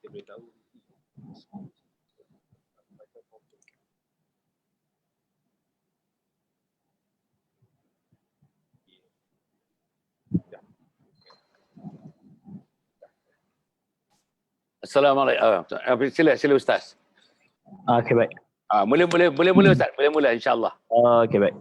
beritahu. Assalamualaikum. Sila Ustaz. Okey, baik. Boleh Ustaz. Boleh mula insya-Allah. Okey, baik.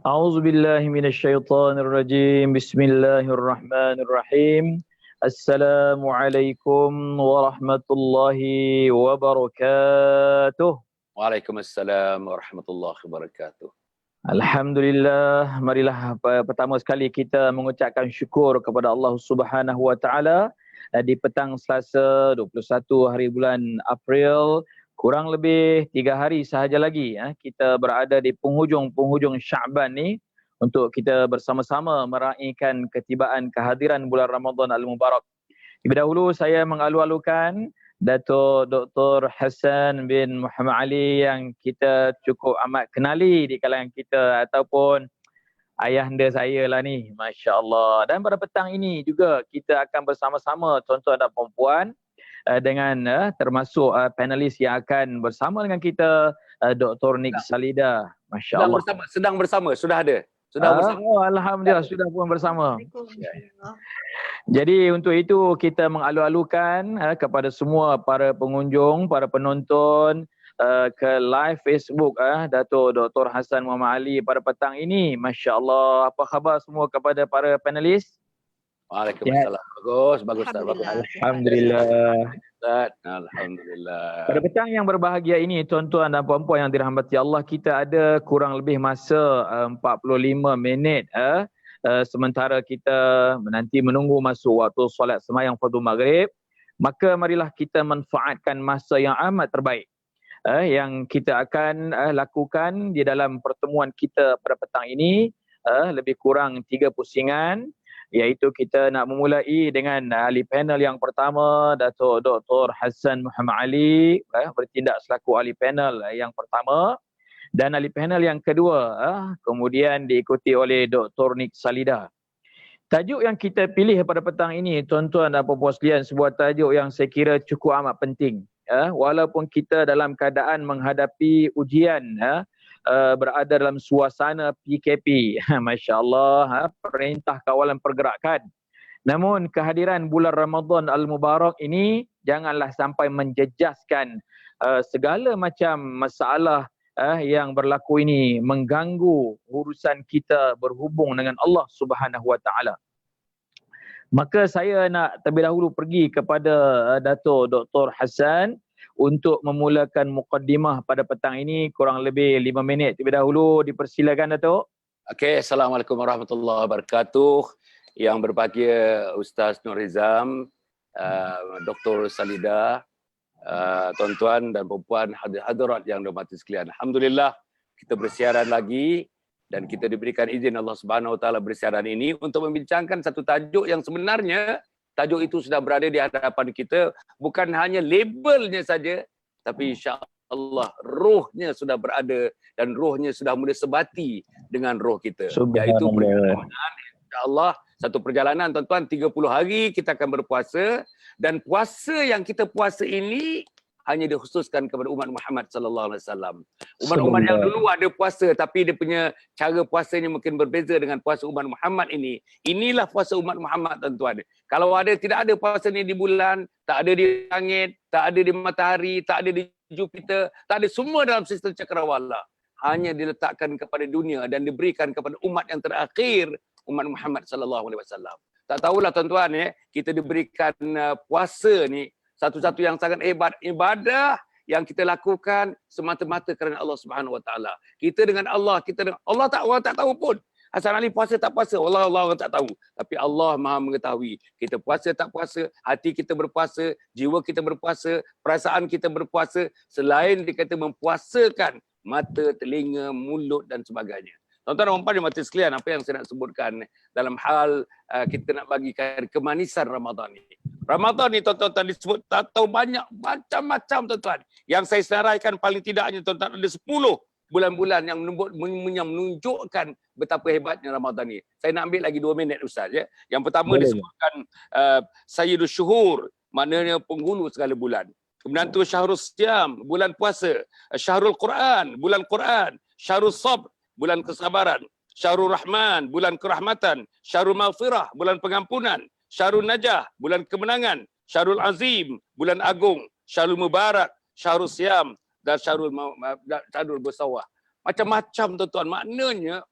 A'udzu billahi minasyaitonir rajim. Bismillahirrahmanirrahim. Assalamualaikum warahmatullahi wabarakatuh. Waalaikumsalam warahmatullahi wabarakatuh. Alhamdulillah, marilah pertama sekali kita mengucapkan syukur kepada Allah Subhanahu wa taala di petang Selasa 21 hari bulan April, kurang lebih 3 hari sahaja lagi kita berada di penghujung Syaban ni untuk kita bersama-sama meraihkan ketibaan kehadiran bulan Ramadan Al-Mubarak. Lebih dahulu saya mengalu-alukan Datuk Dr. Hassan bin Muhammad Ali yang kita cukup amat kenali di kalangan kita, ataupun ayahanda saya lah ni, Masya Allah. Dan pada petang ini juga kita akan bersama-sama tuan-tuan dan puan-puan dengan termasuk panelis yang akan bersama dengan kita, Dr. Nik Salida. Masya Allah. Sedang bersama, sudah ada. Sudah bersama. Oh, Alhamdulillah, sudah pun bersama. Jadi untuk itu kita mengalu-alukan kepada semua para pengunjung, para penonton ke live Facebook Datuk Dr. Hassan Muhammad Ali pada petang ini. Masya Allah. Apa khabar semua kepada para panelis? Waalaikumsalam. Bagus Ustaz. Alhamdulillah. Alhamdulillah. Pada petang yang berbahagia ini, tuan-tuan dan puan-puan yang dirahmati Allah, kita ada kurang lebih masa 45 minit sementara kita menanti menunggu masuk waktu solat sembahyang fardu maghrib. Maka marilah kita manfaatkan masa yang amat terbaik yang kita akan lakukan di dalam pertemuan kita pada petang ini, lebih kurang 3 pusingan, iaitu kita nak memulai dengan ahli panel yang pertama, Datuk Dr. Hassan Muhammad Ali bertindak selaku ahli panel yang pertama, dan ahli panel yang kedua kemudian diikuti oleh Dr. Nik Salida. Tajuk yang kita pilih pada petang ini, tuan-tuan dan puan-puan sekalian, sebuah tajuk yang saya kira cukup amat penting. Walaupun kita dalam keadaan menghadapi ujian, berada dalam suasana PKP, Masya Allah, Perintah Kawalan Pergerakan. Namun kehadiran bulan Ramadan Al-Mubarak ini janganlah sampai menjejaskan segala macam masalah yang berlaku ini mengganggu urusan kita berhubung dengan Allah Subhanahu Wa Taala. Maka saya nak terlebih dahulu pergi kepada Datuk Dr. Hassan untuk memulakan mukaddimah pada petang ini, kurang lebih 5 minit terlebih dahulu. Dipersilakan Datuk. Okey, Assalamualaikum warahmatullahi wabarakatuh. Yang berbahagia Ustaz Nur Rizam, Dr. Salida, tuan-tuan dan puan-puan hadirat yang dirahmati sekalian. Alhamdulillah kita bersiaran lagi dan kita diberikan izin Allah Subhanahu Wa Taala bersiaran ini untuk membincangkan satu tajuk yang sebenarnya tajuk itu sudah berada di hadapan kita, bukan hanya labelnya saja, tapi insya-Allah rohnya sudah berada dan rohnya sudah mula sebati dengan roh kita. Iaitu perjalanan, insya-Allah satu perjalanan tuan-tuan 30 hari kita akan berpuasa, dan puasa yang kita puasa ini hanya dikhususkan kepada umat Muhammad sallallahu alaihi wasallam. Umat-umat yang dulu ada puasa tapi dia punya cara puasanya mungkin berbeza dengan puasa umat Muhammad ini. Inilah puasa umat Muhammad tuan-tuan. Kalau tidak ada puasa ni di bulan, tak ada di langit, tak ada di matahari, tak ada di Jupiter, tak ada, semua dalam sistem cakrawala. Hanya diletakkan kepada dunia dan diberikan kepada umat yang terakhir, umat Muhammad sallallahu alaihi wasallam. Tak tahulah tuan-tuan kita diberikan puasa ni satu-satu yang sangat hebat, ibadah yang kita lakukan semata-mata kerana Allah Subhanahu Wa Taala. Kita dengan Allah, Allah orang tak tahu pun. Hasan Ali puasa tak puasa, Allah orang tak tahu. Tapi Allah Maha mengetahui. Kita puasa tak puasa, hati kita berpuasa, jiwa kita berpuasa, perasaan kita berpuasa, selain dikata mempuasakan mata, telinga, mulut dan sebagainya. Tuan-tuan dan puan-puan mati sekalian, apa yang saya nak sebutkan dalam hal kita nak bagikan kemanisan Ramadan ini. Ramadan ni tuan-tuan disebut tak tahu banyak macam-macam tuan-tuan. Yang saya senaraikan paling tidaknya tuan-tuan ada 10 bulan-bulan yang menunjukkan betapa hebatnya Ramadan ni. Saya nak ambil lagi 2 minit Ustaz Yang pertama disebutkan Sayyidus Syuhur, maknanya penghulu segala bulan. Kemudian tu Syahrul Siam, bulan puasa. Syahrul Quran, bulan Quran. Syahrul Sabr, bulan kesabaran. Syahrul Rahman, bulan kerahmatan. Syahrul Maghfirah, bulan pengampunan. Syahrul Najah, bulan kemenangan. Syahrul Azim, bulan agung. Syahrul Mubarak, Syahrul Siam dan Syahrul Bersawah. Macam-macam tuan-tuan. Maknanya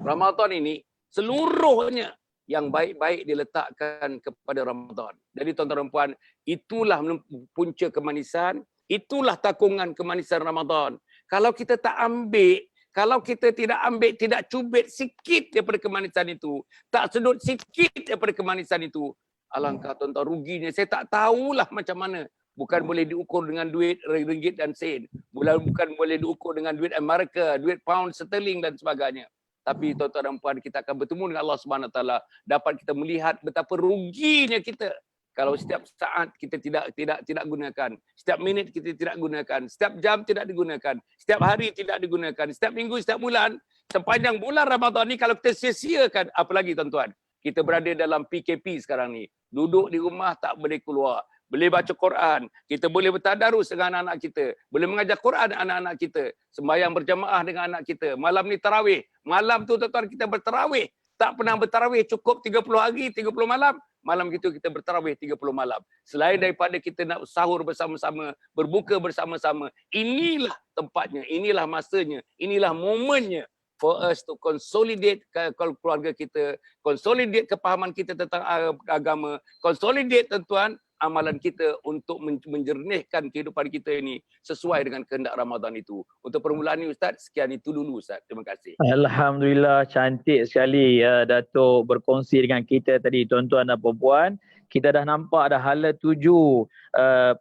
Ramadan ini seluruhnya yang baik-baik diletakkan kepada Ramadan. Jadi tuan-tuan dan puan, itulah punca kemanisan, itulah takungan kemanisan Ramadan. Kalau kita tak ambil, kalau kita tidak ambil, tidak cubit sikit daripada kemanisan itu, tak sedut sikit daripada kemanisan itu, alangkah tuan-tuan ruginya. Saya tak tahulah macam mana. Bukan boleh diukur dengan duit ringgit dan sen. Bukan boleh diukur dengan duit Amerika, duit pound sterling dan sebagainya. Tapi tuan-tuan dan puan, kita akan bertemu dengan Allah Subhanahu Wa Taala, dapat kita melihat betapa ruginya kita kalau setiap saat kita tidak gunakan, setiap minit kita tidak gunakan, setiap jam tidak digunakan, setiap hari tidak digunakan, setiap minggu, setiap bulan, sepanjang bulan Ramadan ni kalau kita sia-siakan, apalagi tuan-tuan, kita berada dalam PKP sekarang ni, duduk di rumah tak boleh keluar. Boleh baca Quran, kita boleh bertadarus dengan anak-anak kita, boleh mengajar Quran anak-anak kita, sembahyang berjamaah dengan anak kita. Malam ni tarawih, malam tu tuan-tuan kita bertarawih. Tak pernah bertarawih cukup 30 hari, 30 malam. Malam gitu kita bertarawih 30 malam. Selain daripada kita nak sahur bersama-sama, berbuka bersama-sama, inilah tempatnya, inilah masanya, inilah momennya for us to consolidate keluarga kita, consolidate kepahaman kita tentang agama, consolidate tuan-tuan amalan kita untuk menjernihkan kehidupan kita ini sesuai dengan kehendak Ramadan itu. Untuk permulaan ini Ustaz, sekian itu dulu Ustaz. Terima kasih. Alhamdulillah, cantik sekali Datuk berkongsi dengan kita tadi, tuan-tuan dan puan-puan. Kita dah nampak dah hala 7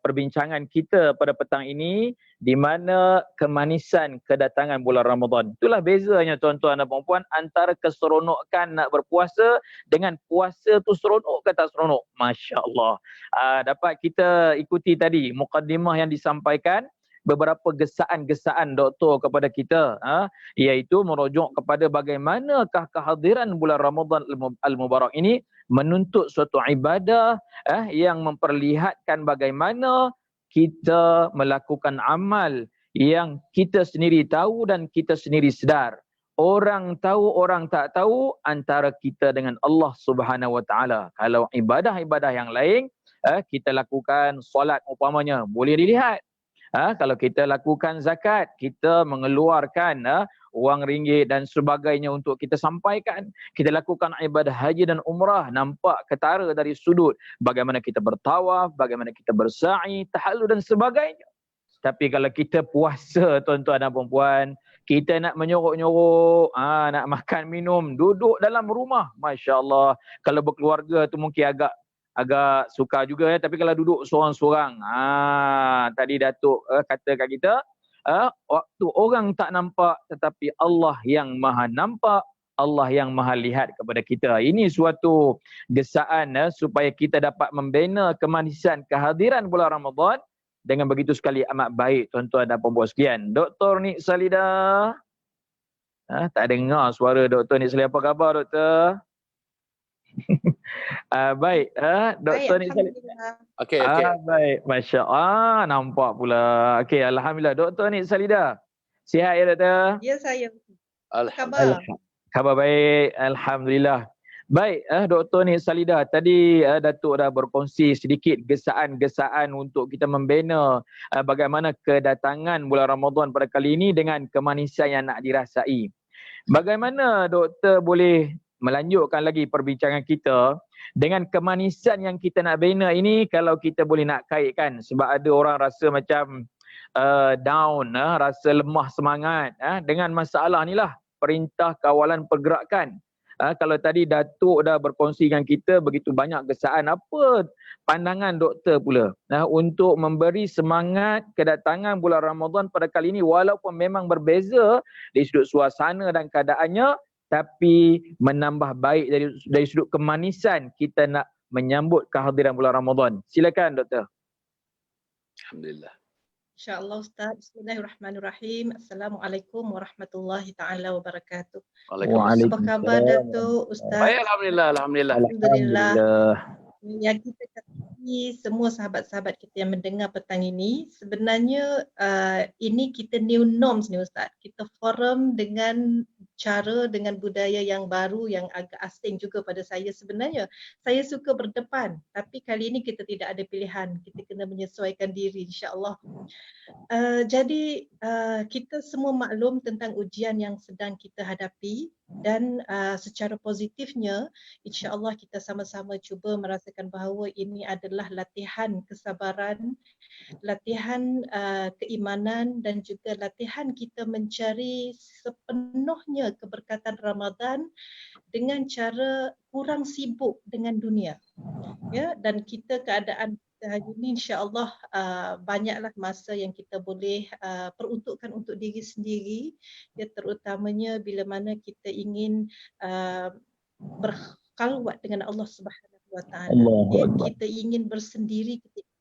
perbincangan kita pada petang ini, di mana kemanisan kedatangan bulan Ramadan. Itulah bezanya tuan-tuan dan puan-puan antara keseronokan nak berpuasa dengan puasa tu seronok ke tak seronok. Masya Allah. Dapat kita ikuti tadi mukaddimah yang disampaikan, beberapa gesaan-gesaan doktor kepada kita, iaitu merujuk kepada bagaimanakah kehadiran bulan Ramadan Al-Mubarak ini menuntut suatu ibadah yang memperlihatkan bagaimana kita melakukan amal yang kita sendiri tahu dan kita sendiri sedar. Orang tahu, orang tak tahu, antara kita dengan Allah Subhanahu Wa Taala. Kalau ibadah-ibadah yang lain, kita lakukan solat umpamanya, boleh dilihat. Kalau kita lakukan zakat, kita mengeluarkan wang ringgit dan sebagainya untuk kita sampaikan. Kita lakukan ibadah haji dan umrah, nampak ketara dari sudut bagaimana kita bertawaf, bagaimana kita bersa'i, tahallul dan sebagainya. Tapi kalau kita puasa tuan-tuan dan puan-puan, kita nak menyorok-nyorok, nak makan minum, duduk dalam rumah, Masya Allah. Kalau berkeluarga tu mungkin agak suka juga, tapi kalau duduk seorang-seorang, tadi Datuk kata kat kita, waktu orang tak nampak tetapi Allah yang maha nampak, Allah yang maha lihat kepada kita. Ini suatu gesaan supaya kita dapat membina kemanisan kehadiran bulan Ramadan dengan begitu sekali amat baik tuan-tuan dan puan-puan sekalian. Dr. Nik Salida, tak dengar suara Dr. Nik Salida. Apa khabar Doktor? Baik, Dr. Nik Salida. Okey. Baik, Masya Allah, nampak pula. Okey, Alhamdulillah. Dr. Nik Salida, sihat ya Doktor? Ya saya. Alhamdulillah. Khabar baik, Alhamdulillah. Baik, Dr. Nik Salida, tadi Datuk dah berkongsi sedikit gesaan-gesaan untuk kita membina bagaimana kedatangan bulan Ramadan pada kali ini dengan kemanisan yang nak dirasai. Bagaimana Doktor boleh melanjutkan lagi perbincangan kita dengan kemanisan yang kita nak bina ini, kalau kita boleh nak kaitkan, sebab ada orang rasa macam down, rasa lemah semangat dengan masalah ni lah, perintah kawalan pergerakan. Kalau tadi Datuk dah berkongsi dengan kita begitu banyak gesaan, apa pandangan Doktor pula untuk memberi semangat kedatangan bulan Ramadan pada kali ini, walaupun memang berbeza dari sudut suasana dan keadaannya, tapi menambah baik dari sudut kemanisan kita nak menyambut kehadiran bulan Ramadan. Silakan Doktor. Alhamdulillah. InsyaAllah Ustaz. Bismillahirrahmanirrahim. Assalamualaikum warahmatullahi ta'ala wabarakatuh. Apa khabar Datuk Ustaz? Baik, Alhamdulillah. Alhamdulillah. yang kita katakan semua sahabat-sahabat kita yang mendengar petang ini, sebenarnya ini kita new norms ni Ustaz. Kita forum dengan cara, dengan budaya yang baru, yang agak asing juga pada saya sebenarnya. Saya suka berdepan, tapi kali ini kita tidak ada pilihan. Kita kena menyesuaikan diri, insya-Allah. Jadi kita semua maklum tentang ujian yang sedang kita hadapi, dan secara positifnya insya-Allah kita sama-sama cuba merasakan bahawa ini adalah latihan kesabaran, latihan keimanan, dan juga latihan kita mencari sepenuhnya keberkatan Ramadan dengan cara kurang sibuk dengan dunia. Ya, dan kita keadaan kita hari ini insya-Allah banyaklah masa yang kita boleh peruntukkan untuk diri sendiri, ya, terutamanya bila mana kita ingin berkhalwat dengan Allah Subhanahu Wa Taala. Ya, kita ingin bersendiri ketika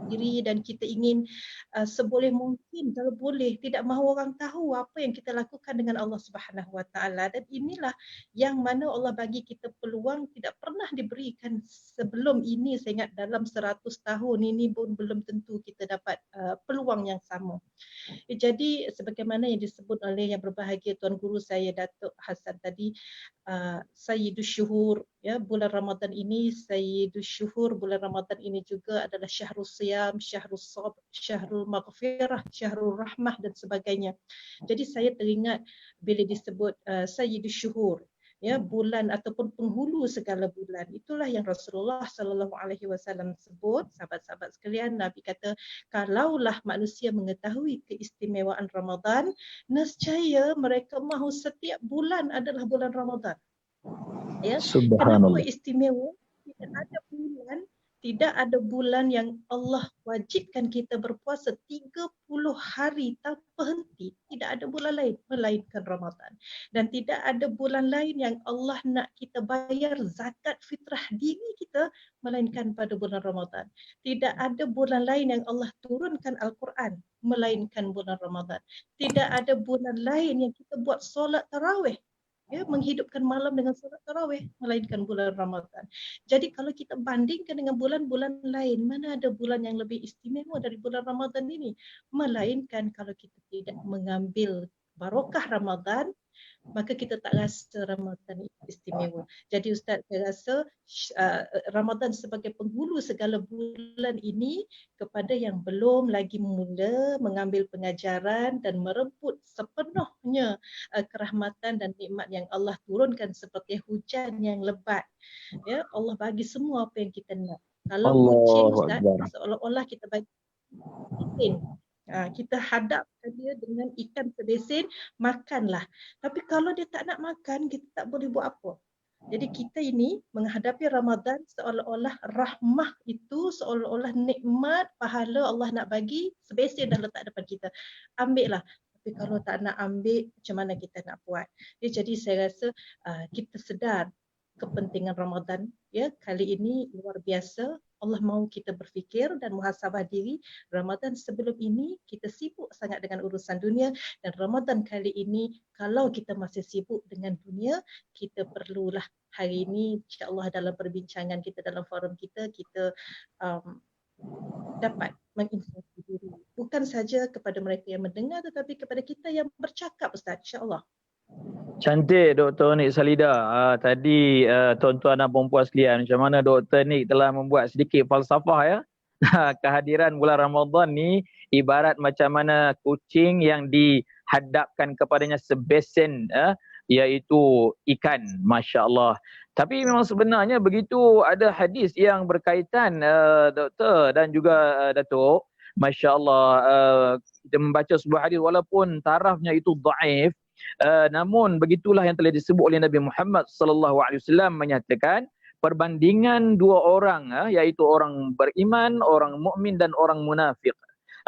diri, dan kita ingin seboleh mungkin, kalau boleh, tidak mahu orang tahu apa yang kita lakukan dengan Allah Subhanahu Wa Taala. Dan inilah yang mana Allah bagi kita peluang tidak pernah diberikan sebelum ini. Saya ingat dalam 100 tahun ini pun belum tentu kita dapat peluang yang sama. Jadi sebagaimana yang disebut oleh yang berbahagia Tuan Guru saya Datuk Hasan tadi, Sayyidus Syuhur, ya, bulan Ramadan ini Sayyidus Syuhur, bulan Ramadan ini juga adalah Syahrul Siyam, Syahrul Sabr, Syahrul Maghfirah, Syahrul Rahmah dan sebagainya. Jadi saya teringat bila disebut Sayyidus Syuhur, ya, bulan ataupun penghulu segala bulan. Itulah yang Rasulullah sallallahu alaihi wasallam sebut. Sahabat-sahabat sekalian, Nabi kata, kalaulah manusia mengetahui keistimewaan Ramadan, nescaya mereka mahu setiap bulan adalah bulan Ramadan. Ya, kenapa istimewa? Tidak ada bulan yang Allah wajibkan kita berpuasa 30 hari tanpa henti. Tidak ada bulan lain melainkan Ramadan. Dan tidak ada bulan lain yang Allah nak kita bayar zakat fitrah diri kita melainkan pada bulan Ramadan. Tidak ada bulan lain yang Allah turunkan Al-Quran melainkan bulan Ramadan. Tidak ada bulan lain yang kita buat solat tarawih, ya, menghidupkan malam dengan solat tarawih melainkan bulan Ramadan. Jadi kalau kita bandingkan dengan bulan-bulan lain, mana ada bulan yang lebih istimewa dari bulan Ramadan ini? Melainkan kalau kita tidak mengambil barokah Ramadan, maka kita tak rasa Ramadan itu istimewa. Jadi Ustaz, saya rasa Ramadan sebagai penghulu segala bulan ini, kepada yang belum lagi mula mengambil pengajaran dan merebut sepenuhnya kerahmatan dan nikmat yang Allah turunkan seperti hujan yang lebat. Ya, Allah bagi semua apa yang kita nak. Kalau kucing Ustaz, seolah-olah kita bagi ikan. Kita hadapkan dia dengan ikan sebesin, makanlah. Tapi kalau dia tak nak makan, kita tak boleh buat apa. Jadi kita ini menghadapi Ramadan seolah-olah rahmah itu, seolah-olah nikmat, pahala Allah nak bagi, sebesin dah letak depan kita. Ambil lah. Tapi kalau tak nak ambil, macam mana kita nak buat? Jadi saya rasa kita sedar kepentingan Ramadan, ya, kali ini luar biasa. Allah mahu kita berfikir dan muhasabah diri. Ramadan sebelum ini kita sibuk sangat dengan urusan dunia, dan Ramadan kali ini kalau kita masih sibuk dengan dunia, kita perlulah hari ini insya-Allah dalam perbincangan kita, dalam forum kita, kita dapat menginspirasi diri. Bukan saja kepada mereka yang mendengar, tetapi kepada kita yang bercakap, Ustaz, insya-Allah. Cantik Dr. Nik Salida. Tadi tuan-tuan dan puan-puan sekalian, macam mana Dr. Nik telah membuat sedikit falsafah, ya. Kehadiran bulan Ramadan ni ibarat macam mana kucing yang dihadapkan kepadanya sebesen, iaitu ikan. Masya Allah. Tapi memang sebenarnya begitu ada hadis yang berkaitan, Doktor dan juga Datuk. Masya Allah, kita membaca sebuah hadis walaupun tarafnya itu dhaif, namun begitulah yang telah disebut oleh Nabi Muhammad sallallahu alaihi wasallam, menyatakan perbandingan dua orang, iaitu orang beriman, orang mukmin dan orang munafik.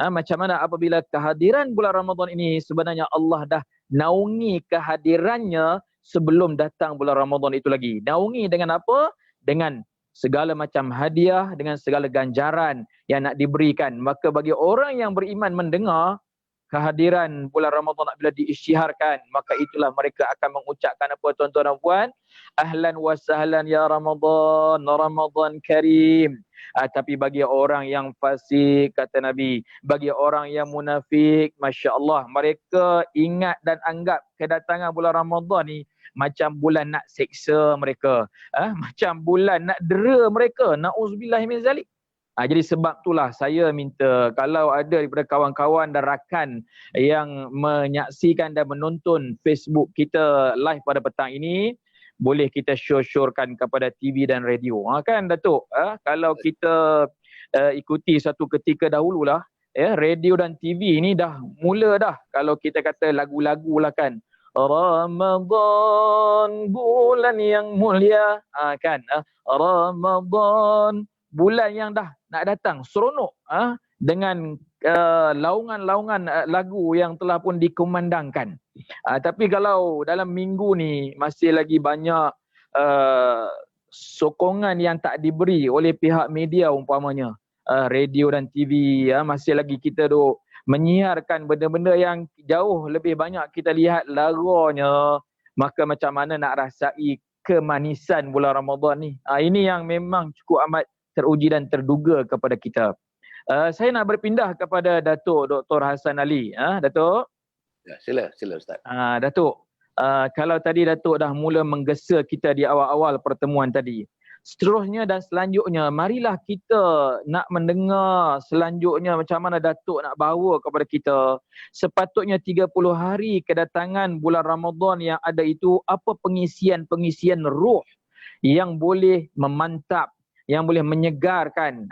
Macam mana apabila kehadiran bulan Ramadan ini, sebenarnya Allah dah naungi kehadirannya sebelum datang bulan Ramadan itu lagi. Naungi dengan apa? Dengan segala macam hadiah, dengan segala ganjaran yang nak diberikan. Maka bagi orang yang beriman mendengar, kehadiran bulan Ramadan bila diisytiharkan, maka itulah mereka akan mengucapkan apa tuan-tuan dan puan? Ahlan wa sahlan ya Ramadan, Ramadan Karim. Tapi bagi orang yang fasik, kata Nabi, bagi orang yang munafik, Masya Allah, mereka ingat dan anggap kedatangan bulan Ramadan ni macam bulan nak seksa mereka, macam bulan nak dera mereka. Na'udzubillah min zalik. Jadi sebab itulah saya minta kalau ada daripada kawan-kawan dan rakan yang menyaksikan dan menonton Facebook kita live pada petang ini, boleh kita syorkan kepada TV dan radio. Kan Datuk? Kalau kita ikuti satu ketika dahululah, radio dan TV ni dah mula dah. Kalau kita kata lagu-lagu lah kan. Ramadan bulan yang mulia, kan? Ramadan bulan yang dah nak datang, seronok dengan laungan-laungan lagu yang telah pun dikumandangkan. Tapi kalau dalam minggu ni masih lagi banyak sokongan yang tak diberi oleh pihak media umpamanya, radio dan TV, masih lagi kita duk menyiarkan benda-benda yang jauh lebih banyak kita lihat laranya, maka macam mana nak rasai kemanisan bulan Ramadan ni. Ini yang memang cukup amat teruji dan terduga kepada kita. Saya nak berpindah kepada Datuk Dr. Hassan Ali. Datuk? Ya, sila Ustaz. Datuk, kalau tadi Datuk dah mula menggesa kita di awal-awal pertemuan tadi, seterusnya dan selanjutnya, marilah kita nak mendengar selanjutnya macam mana Datuk nak bawa kepada kita. Sepatutnya 30 hari kedatangan bulan Ramadan yang ada itu, apa pengisian-pengisian ruh yang boleh memantap, yang boleh menyegarkan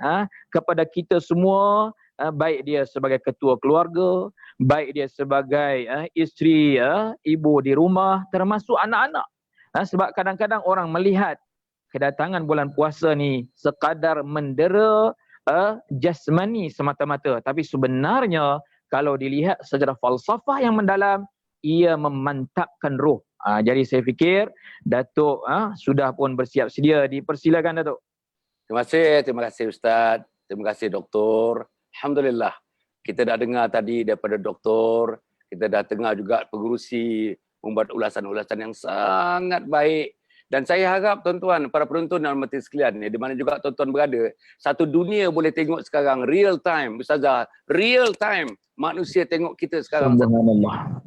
kepada kita semua, baik dia sebagai ketua keluarga, baik dia sebagai isteri, ibu di rumah, termasuk anak-anak. Sebab kadang-kadang orang melihat kedatangan bulan puasa ni sekadar mendera jasmani semata-mata, tapi sebenarnya kalau dilihat secara falsafah yang mendalam, ia memantapkan roh. Jadi saya fikir Datuk sudah pun bersiap sedia. Dipersilakan Datuk. Terima kasih Ustaz. Terima kasih Doktor. Alhamdulillah. Kita dah dengar tadi daripada Doktor, kita dah dengar juga pengerusi membuat ulasan-ulasan yang sangat baik. Dan saya harap tuan-tuan, para penonton dan mati sekalian, di mana juga tuan-tuan berada, satu dunia boleh tengok sekarang real time, Ustazah, real time manusia tengok kita sekarang. Subhanallah.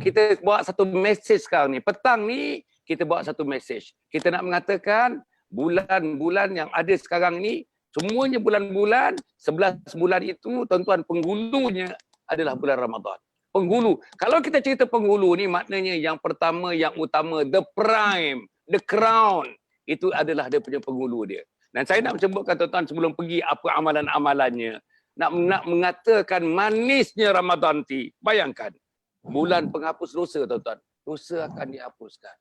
Kita bawa satu mesej sekarang ni. Petang ni kita bawa satu mesej. Kita nak mengatakan bulan-bulan yang ada sekarang ni, semuanya bulan-bulan, 11 bulan itu tuan-tuan penghulunya adalah bulan Ramadan. Penghulu. Kalau kita cerita penghulu ni maknanya yang pertama, yang utama, the prime, the crown, itu adalah dia punya penghulu dia. Dan saya nak sebutkan tuan-tuan sebelum pergi apa amalan-amalannya. Nak mengatakan manisnya Ramadan ti. Bayangkan, bulan penghapus dosa tuan-tuan. Dosa akan dihapuskan.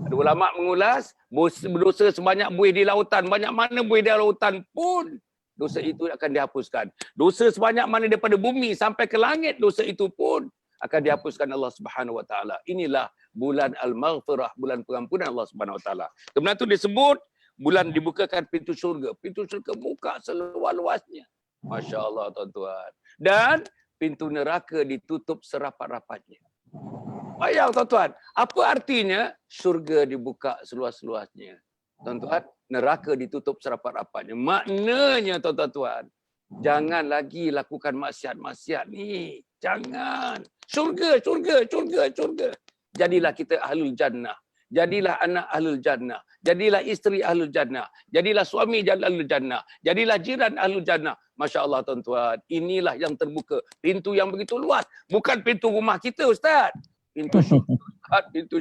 Ada ulama mengulas, dosa sebanyak buih di lautan, banyak mana buih di lautan pun dosa itu akan dihapuskan. Dosa sebanyak mana daripada bumi sampai ke langit, dosa itu pun akan dihapuskan Allah Subhanahu Wa Taala. Inilah bulan al-maghfirah, bulan pengampunan Allah Subhanahu Wa Taala. Kemudian itu disebut bulan dibukakan pintu syurga. Pintu syurga buka seluas-luasnya. Masya Allah tuan-tuan. Dan pintu neraka ditutup serapat-rapatnya. Bayang tuan-tuan, apa artinya syurga dibuka seluas-luasnya? Tuan-tuan, neraka ditutup serapat-rapatnya. Maknanya tuan-tuan, jangan lagi lakukan maksiat-maksiat ni. Jangan. Syurga. Jadilah kita ahlul jannah. Jadilah anak ahlul jannah. Jadilah isteri ahlul jannah. Jadilah suami ahlul jannah. Jadilah jiran ahlul jannah. Masya Allah tuan-tuan, inilah yang terbuka. Pintu yang begitu luas. Bukan pintu rumah kita Ustaz. Pintu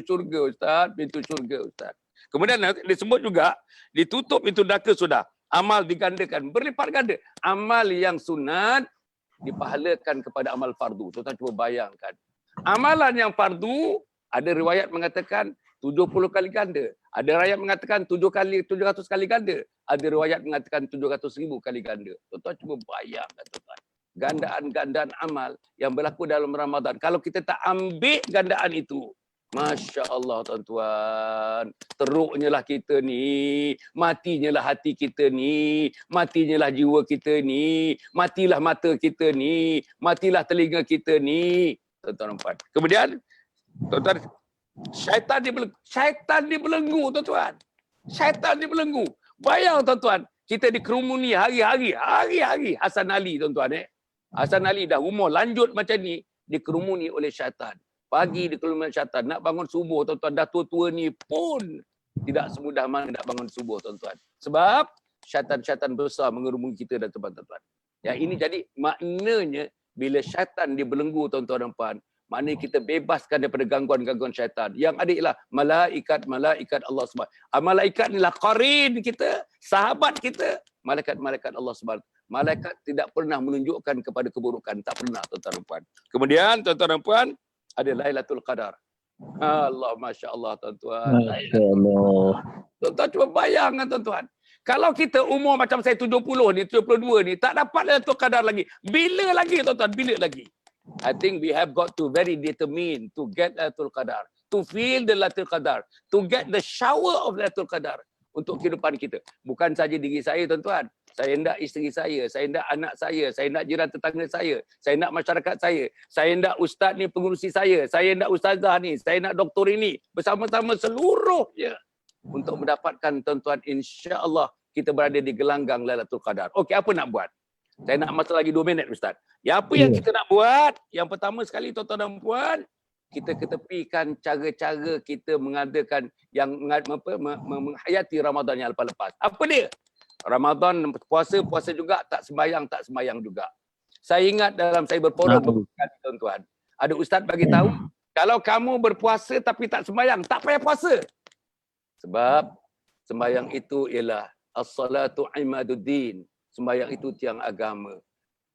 syurga Ustaz. Pintu syurga Ustaz. Kemudian disebut juga, ditutup pintu neraka sudah. Amal digandakan, berlipat ganda. Amal yang sunat dipahalakan kepada amal fardu. Tuan-tuan cuba bayangkan. Amalan yang fardu, ada riwayat mengatakan 70 kali ganda. Ada riwayat mengatakan 700 kali ganda. Ada riwayat mengatakan 700,000 kali ganda. Tuan-tuan cuba bayangkan tuan-tuan. Gandaan-gandaan amal yang berlaku dalam Ramadan. Kalau kita tak ambil gandaan itu, Masya Allah tuan-tuan. Teruknya lah kita ni. Matinya lah hati kita ni. Matinya lah jiwa kita ni. Matilah mata kita ni. Matilah telinga kita ni. Tuan-tuan nampak. Kemudian, tuan-tuan, syaitan dibelenggu tuan-tuan. Syaitan dibelenggu. Bayang tuan-tuan, kita dikerumuni hari-hari. Hasan Ali tuan-tuan. Hasan Ali dah umur lanjut macam ni, dikerumuni oleh syaitan. Pagi dikerumuni syaitan, nak bangun subuh tuan-tuan, dah tua-tua ni pun tidak semudah mana nak bangun subuh tuan-tuan. Sebab syaitan-syaitan besar mengerumuni kita dan tuan-tuan. Ya, ini jadi maknanya bila syaitan dibelenggu tuan-tuan dan puan, maknanya kita bebaskan daripada gangguan-gangguan syaitan. Yang ada ialah malaikat Allah SWT. Malaikat inilah qarin kita, sahabat kita, malaikat-malaikat Allah SWT. Malaikat tidak pernah menunjukkan kepada keburukan, tak pernah tuan-tuan dan puan. Kemudian tuan-tuan dan puan, ada Lailatul Qadar. Allah, Masya Allah tuan-tuan. Masya Allah. Tuan-tuan cuba bayangkan tuan-tuan. Kalau kita umur macam saya 70 ni, 72 ni, tak dapat Lailatul Qadar lagi. Bila lagi tuan-tuan? Bila lagi? I think we have got to very determined to get Lailatul Qadar. To feel the Lailatul Qadar. To get the shower of Lailatul Qadar. Untuk kehidupan kita. Bukan saja diri saya tuan-tuan. Saya hendak isteri saya hendak anak saya hendak jiran tetangga saya hendak masyarakat saya hendak ustaz ni pengurusi saya hendak ustazah ni, saya hendak doktor ini. Bersama-sama seluruhnya. Untuk mendapatkan tuan-tuan, insya-Allah kita berada di gelanggang Lailatul Qadar. Okey, apa nak buat? Saya nak masa lagi 2 minit Ustaz. Ya, apa yang kita nak buat? Yang pertama sekali tuan-tuan dan puan, kita ketepikan cara-cara kita mengadakan yang menghayati Ramadan yang lepas-lepas. Apa dia? Ramadan puasa juga, tak sembahyang juga. Saya ingat dalam saya berforum tuan-tuan, ada ustaz bagi tahu, kalau kamu berpuasa tapi tak sembahyang, tak payah puasa. Sebab sembahyang itu ialah as-salatu imaduddin. Sembahyang itu tiang agama.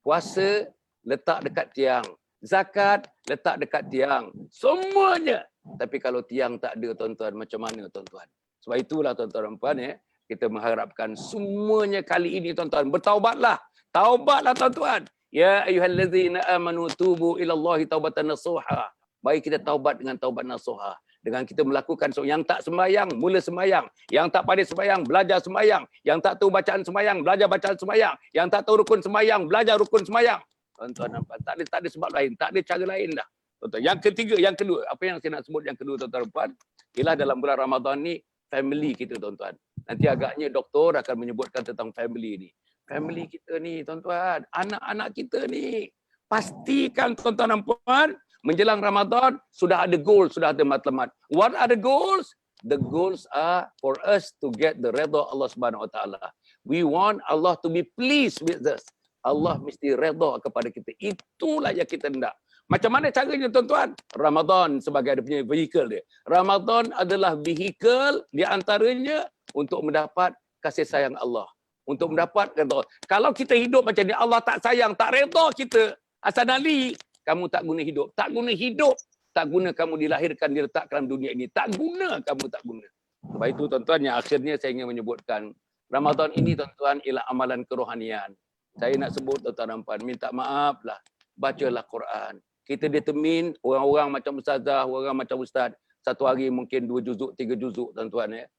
Puasa letak dekat tiang, zakat letak dekat tiang, semuanya. Tapi kalau tiang tak ada tuan-tuan, macam mana tuan-tuan? Sebab itulah tuan-tuan dan puan, kita mengharapkan semuanya kali ini tuan-tuan bertaubatlah. Taubatlah tuan-tuan. Ya ayyuhallazina amanu tubu ilallahi taubatan nasuha. Baik kita taubat dengan taubat nasuha. Dengan kita melakukan yang tak sembahyang, mula sembahyang. Yang tak pandai sembahyang, belajar sembahyang. Yang tak tahu bacaan sembahyang, belajar bacaan sembahyang. Yang tak tahu rukun sembahyang, belajar rukun sembahyang. Tuan-tuan nampak, tak ada sebab lain, tak ada cara lain dah. Tuan-tuan, yang ketiga, yang kedua, apa yang saya nak sebut yang kedua tuan-tuan dan puan, ialah dalam bulan Ramadan ni family kita tuan-tuan. Nanti agaknya doktor akan menyebutkan tentang family ni. Family kita ni tuan-tuan, anak-anak kita ni, pastikan tuan-tuan dan puan, menjelang Ramadan sudah ada goal, sudah ada matlamat. What are the goals? The goals are for us to get the redha Allah Subhanahu Wa Taala. We want Allah to be pleased with us. Allah mesti redha kepada kita. Itulah yang kita hendak. Macam mana caranya tuan-tuan? Ramadan sebagai ada punya vehicle dia. Ramadan adalah vehicle di antaranya untuk mendapat kasih sayang Allah. Untuk mendapat redha. Kalau kita hidup macam ni, Allah tak sayang, tak redha kita. Hasan Ali, kamu tak guna hidup. Tak guna hidup. Tak guna kamu dilahirkan, diletakkan dalam dunia ini. Tak guna kamu, tak guna. Sebab itu tuan-tuan, yang akhirnya saya ingin menyebutkan, Ramadan ini tuan-tuan ialah amalan kerohanian. Saya nak sebut tuan-tuan dan puan, minta maaf lah. Bacalah Quran. Kita determine orang-orang macam ustazah, orang macam ustaz, satu hari mungkin 2 juzuk, 3 juzuk tuan-tuan.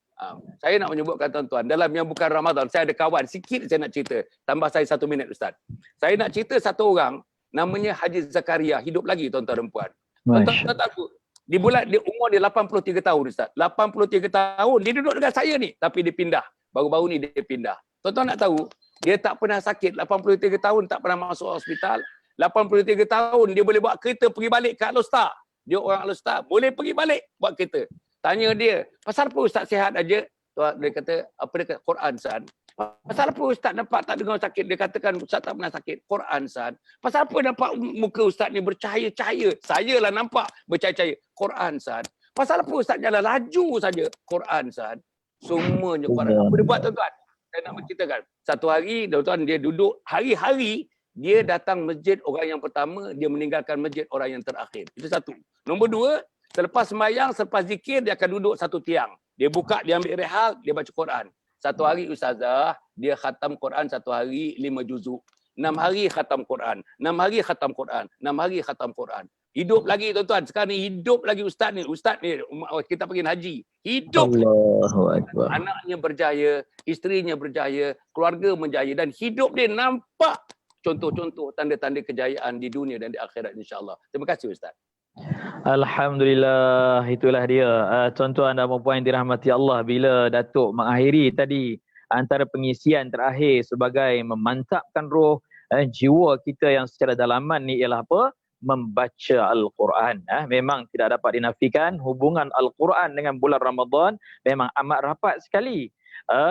Saya nak menyebutkan tuan-tuan, dalam yang bukan Ramadan, saya ada kawan, sikit saya nak cerita. Tambah saya 1 minit ustaz. Saya nak cerita satu orang, namanya Haji Zakaria, hidup lagi tuan-tuan dan puan. Tuan-tuan tahu, di umur dia 83 tahun ustaz. 83 tahun, dia duduk dengan saya ni, tapi dia pindah. Baru-baru ni dia pindah. Tuan-tuan nak tahu, dia tak pernah sakit, 83 tahun tak pernah masuk hospital. 83 tahun dia boleh buat kereta pergi balik ke Alostar. Dia orang Alostar, boleh pergi balik buat kereta. Tanya dia, pasal apa ustaz sihat aja? Dia kata, apa dia kata? Quran san. Pasal apa ustaz nampak tak dengar sakit? Dia katakan ustaz tak pernah sakit. Quran san. Pasal apa nampak muka ustaz ni bercahaya-cahaya? Saya lah nampak bercahaya-cahaya. Quran san. Pasal apa ustaz jalan laju saja? Quran san. Semuanya Quran. Apa dia buat tuan-tuan? Saya nak menceritakan. Satu hari tuan-tuan dia duduk, hari-hari dia datang masjid orang yang pertama, dia meninggalkan masjid orang yang terakhir. Itu satu. Nombor 2, selepas sembahyang, selepas zikir, dia akan duduk satu tiang. Dia buka, dia ambil rehat, dia baca Quran. Satu hari ustazah, dia khatam Quran satu hari 5 juzuk. 6 hari khatam Quran. 6 hari khatam Quran. 6 hari khatam Quran. Hidup lagi tuan-tuan. Sekarang ni hidup lagi ustaz ni. Ustaz ni kita panggil haji. Hidup. Allahu Akbar. Anaknya berjaya, isterinya berjaya, keluarga menjaya dan hidup dia nampak contoh-contoh tanda-tanda kejayaan di dunia dan di akhirat insya-Allah. Terima kasih ustaz. Alhamdulillah, itulah dia. Tuan-tuan dan puan-puan yang dirahmati Allah, bila Datuk mengakhiri tadi antara pengisian terakhir sebagai memantapkan roh jiwa kita yang secara dalaman ni ialah apa? Membaca Al-Quran. Memang tidak dapat dinafikan hubungan Al-Quran dengan bulan Ramadan memang amat rapat sekali.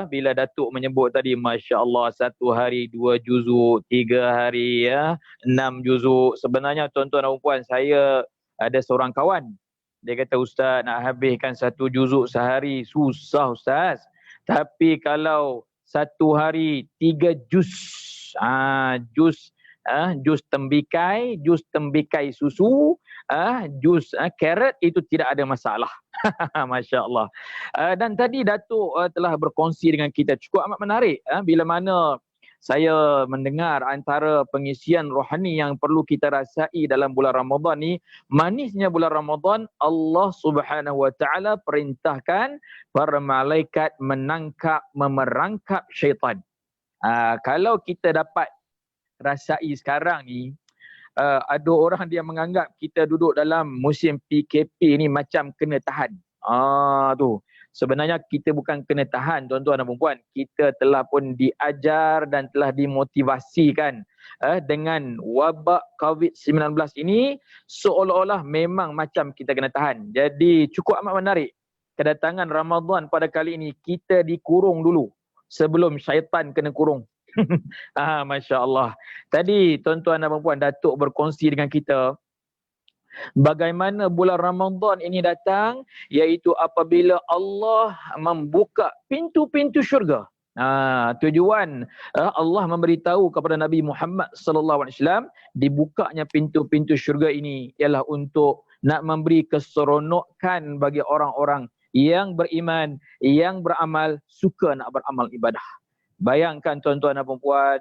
Bila Datuk menyebut tadi, Masya Allah, 1 hari 2 juzuk, 3 hari 6 juzuk. Sebenarnya tuan-tuan dan puan, saya ada seorang kawan, dia kata, Ustaz, nak habiskan 1 juzuk sehari susah Ustaz. Tapi kalau 1 hari 3 juz, juz tembikai susu, juz carrot, itu tidak ada masalah. Masya Allah. Dan tadi Datuk telah berkongsi dengan kita cukup amat menarik bila mana saya mendengar antara pengisian rohani yang perlu kita rasai dalam bulan Ramadan ni. Manisnya bulan Ramadan, Allah Subhanahu Wa Taala perintahkan para malaikat memerangkap syaitan. Kalau kita dapat rasai sekarang ni, ada orang dia menganggap kita duduk dalam musim PKP ni macam kena tahan. Tu. Sebenarnya kita bukan kena tahan tuan-tuan dan puan-puan. Kita telah pun diajar dan telah dimotivasikan dengan wabak COVID-19 ini seolah-olah memang macam kita kena tahan. Jadi cukup amat menarik. Kedatangan Ramadan pada kali ini, kita dikurung dulu sebelum syaitan kena kurung. Masya Allah. Tadi tuan-tuan dan puan-puan, Datuk berkongsi dengan kita bagaimana bulan Ramadan ini datang, iaitu apabila Allah membuka pintu-pintu syurga. Tujuan Allah memberitahu kepada Nabi Muhammad sallallahu alaihi wasallam dibukanya pintu-pintu syurga ini ialah untuk nak memberi keseronokan bagi orang-orang yang beriman, yang beramal, suka nak beramal ibadah. Bayangkan tuan-tuan dan puan-puan,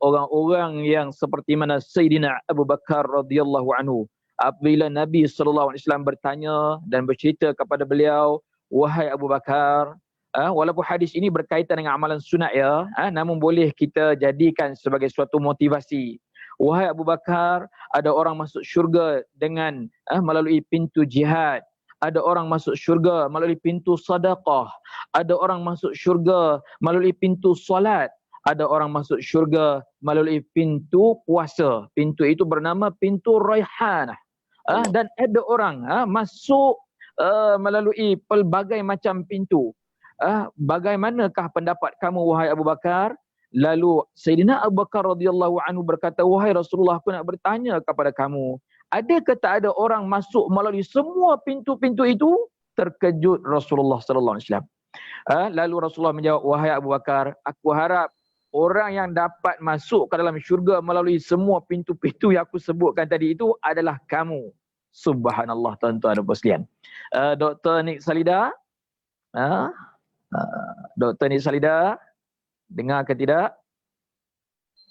orang-orang yang seperti mana Sayyidina Abu Bakar radhiyallahu anhu, apabila Nabi SAW bertanya dan bercerita kepada beliau, wahai Abu Bakar, walaupun hadis ini berkaitan dengan amalan sunat ya, namun boleh kita jadikan sebagai suatu motivasi. Wahai Abu Bakar, ada orang masuk syurga dengan melalui pintu jihad. Ada orang masuk syurga melalui pintu sedekah. Ada orang masuk syurga melalui pintu solat. Ada orang masuk syurga melalui pintu puasa. Pintu itu bernama pintu Raihanah. Dan ada orang masuk melalui pelbagai macam pintu. Bagaimanakah pendapat kamu wahai Abu Bakar? Lalu Sayyidina Abu Bakar radhiyallahu anhu berkata, wahai Rasulullah, aku nak bertanya kepada kamu, adakah tak ada orang masuk melalui semua pintu-pintu itu? Terkejut Rasulullah sallallahu alaihi wasallam. Lalu Rasulullah menjawab, wahai Abu Bakar, aku harap orang yang dapat masuk ke dalam syurga melalui semua pintu-pintu yang aku sebutkan tadi itu adalah kamu. Subhanallah tuan-tuan dan puan sekalian. Dr. Nik Salida, Dr. Nik Salida, dengar ke tidak?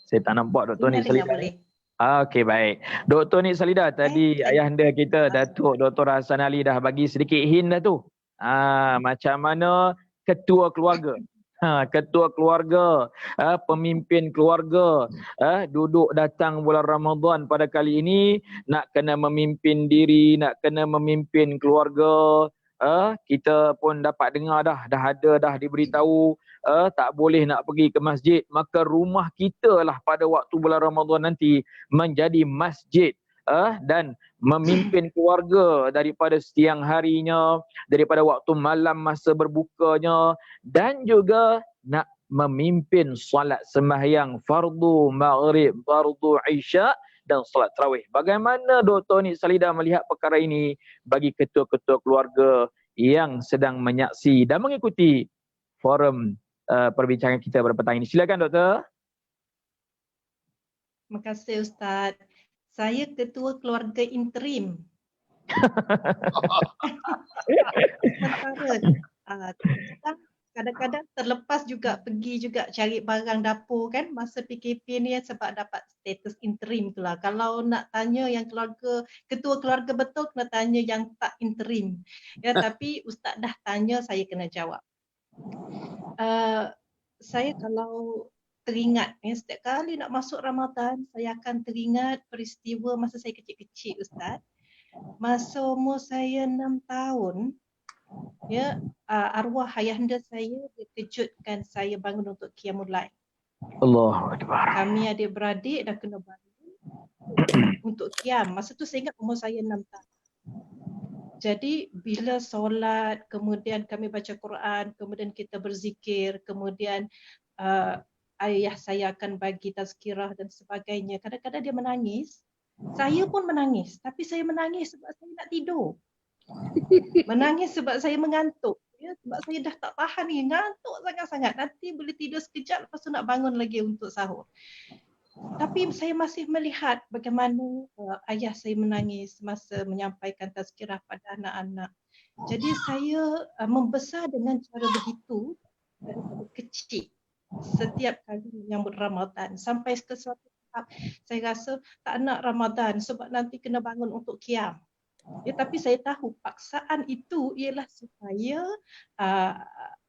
Saya tak nampak Dr. Nik Salida. Okey, baik. Dr. Nik Salida, tadi ayahanda kita Datuk Dr. Hasan Ali dah bagi sedikit hint dah tu. Macam mana ketua keluarga. Ketua keluarga, pemimpin keluarga, duduk datang bulan Ramadan pada kali ini, nak kena memimpin diri, nak kena memimpin keluarga. Kita pun dapat dengar dah diberitahu tak boleh nak pergi ke masjid, maka rumah kita lah pada waktu bulan Ramadan nanti menjadi masjid. Dan memimpin keluarga daripada siang harinya, daripada waktu malam masa berbukanya, dan juga nak memimpin solat sembahyang fardu maghrib, fardu isya dan solat tarawih. Bagaimana Dr. Nik Salida melihat perkara ini bagi ketua-ketua keluarga yang sedang menyaksi dan mengikuti forum perbincangan kita pada petang ini? Silakan Doktor. Terima kasih Ustaz. Saya ketua keluarga interim. Sementara kadang-kadang terlepas juga pergi juga cari barang dapur kan masa PKP ni sebab dapat status interim tu lah. Kalau nak tanya yang ketua keluarga betul kena tanya yang tak interim. Ya, tapi Ustaz dah tanya, saya kena jawab. Saya kalau teringat setiap kali nak masuk Ramadan, saya akan teringat peristiwa masa saya kecil-kecil Ustaz. Masa umur saya 6 tahun, ya, arwah ayahanda saya dia kejutkan saya bangun untuk qiyamul lail. Allahu Akbar. Kami adik-beradik dah kena bangun untuk qiyam. Masa tu saya ingat umur saya 6 tahun. Jadi bila solat, kemudian kami baca Quran, kemudian kita berzikir, kemudian ayah saya akan bagi tazkirah dan sebagainya. Kadang-kadang dia menangis. Saya pun menangis, tapi saya menangis sebab saya nak tidur. Menangis sebab saya mengantuk. Ya, sebab saya dah tak tahan ni, ngantuk sangat-sangat. Nanti boleh tidur sekejap, lepas tu nak bangun lagi untuk sahur. Tapi saya masih melihat bagaimana ayah saya menangis masa menyampaikan tazkirah pada anak-anak. Jadi saya membesar dengan cara begitu daripada kecil. Setiap kali menyambut Ramadan. Sampai ke suatu tahap saya rasa tak nak Ramadan sebab nanti kena bangun untuk qiyam. Ya, tapi saya tahu paksaan itu ialah supaya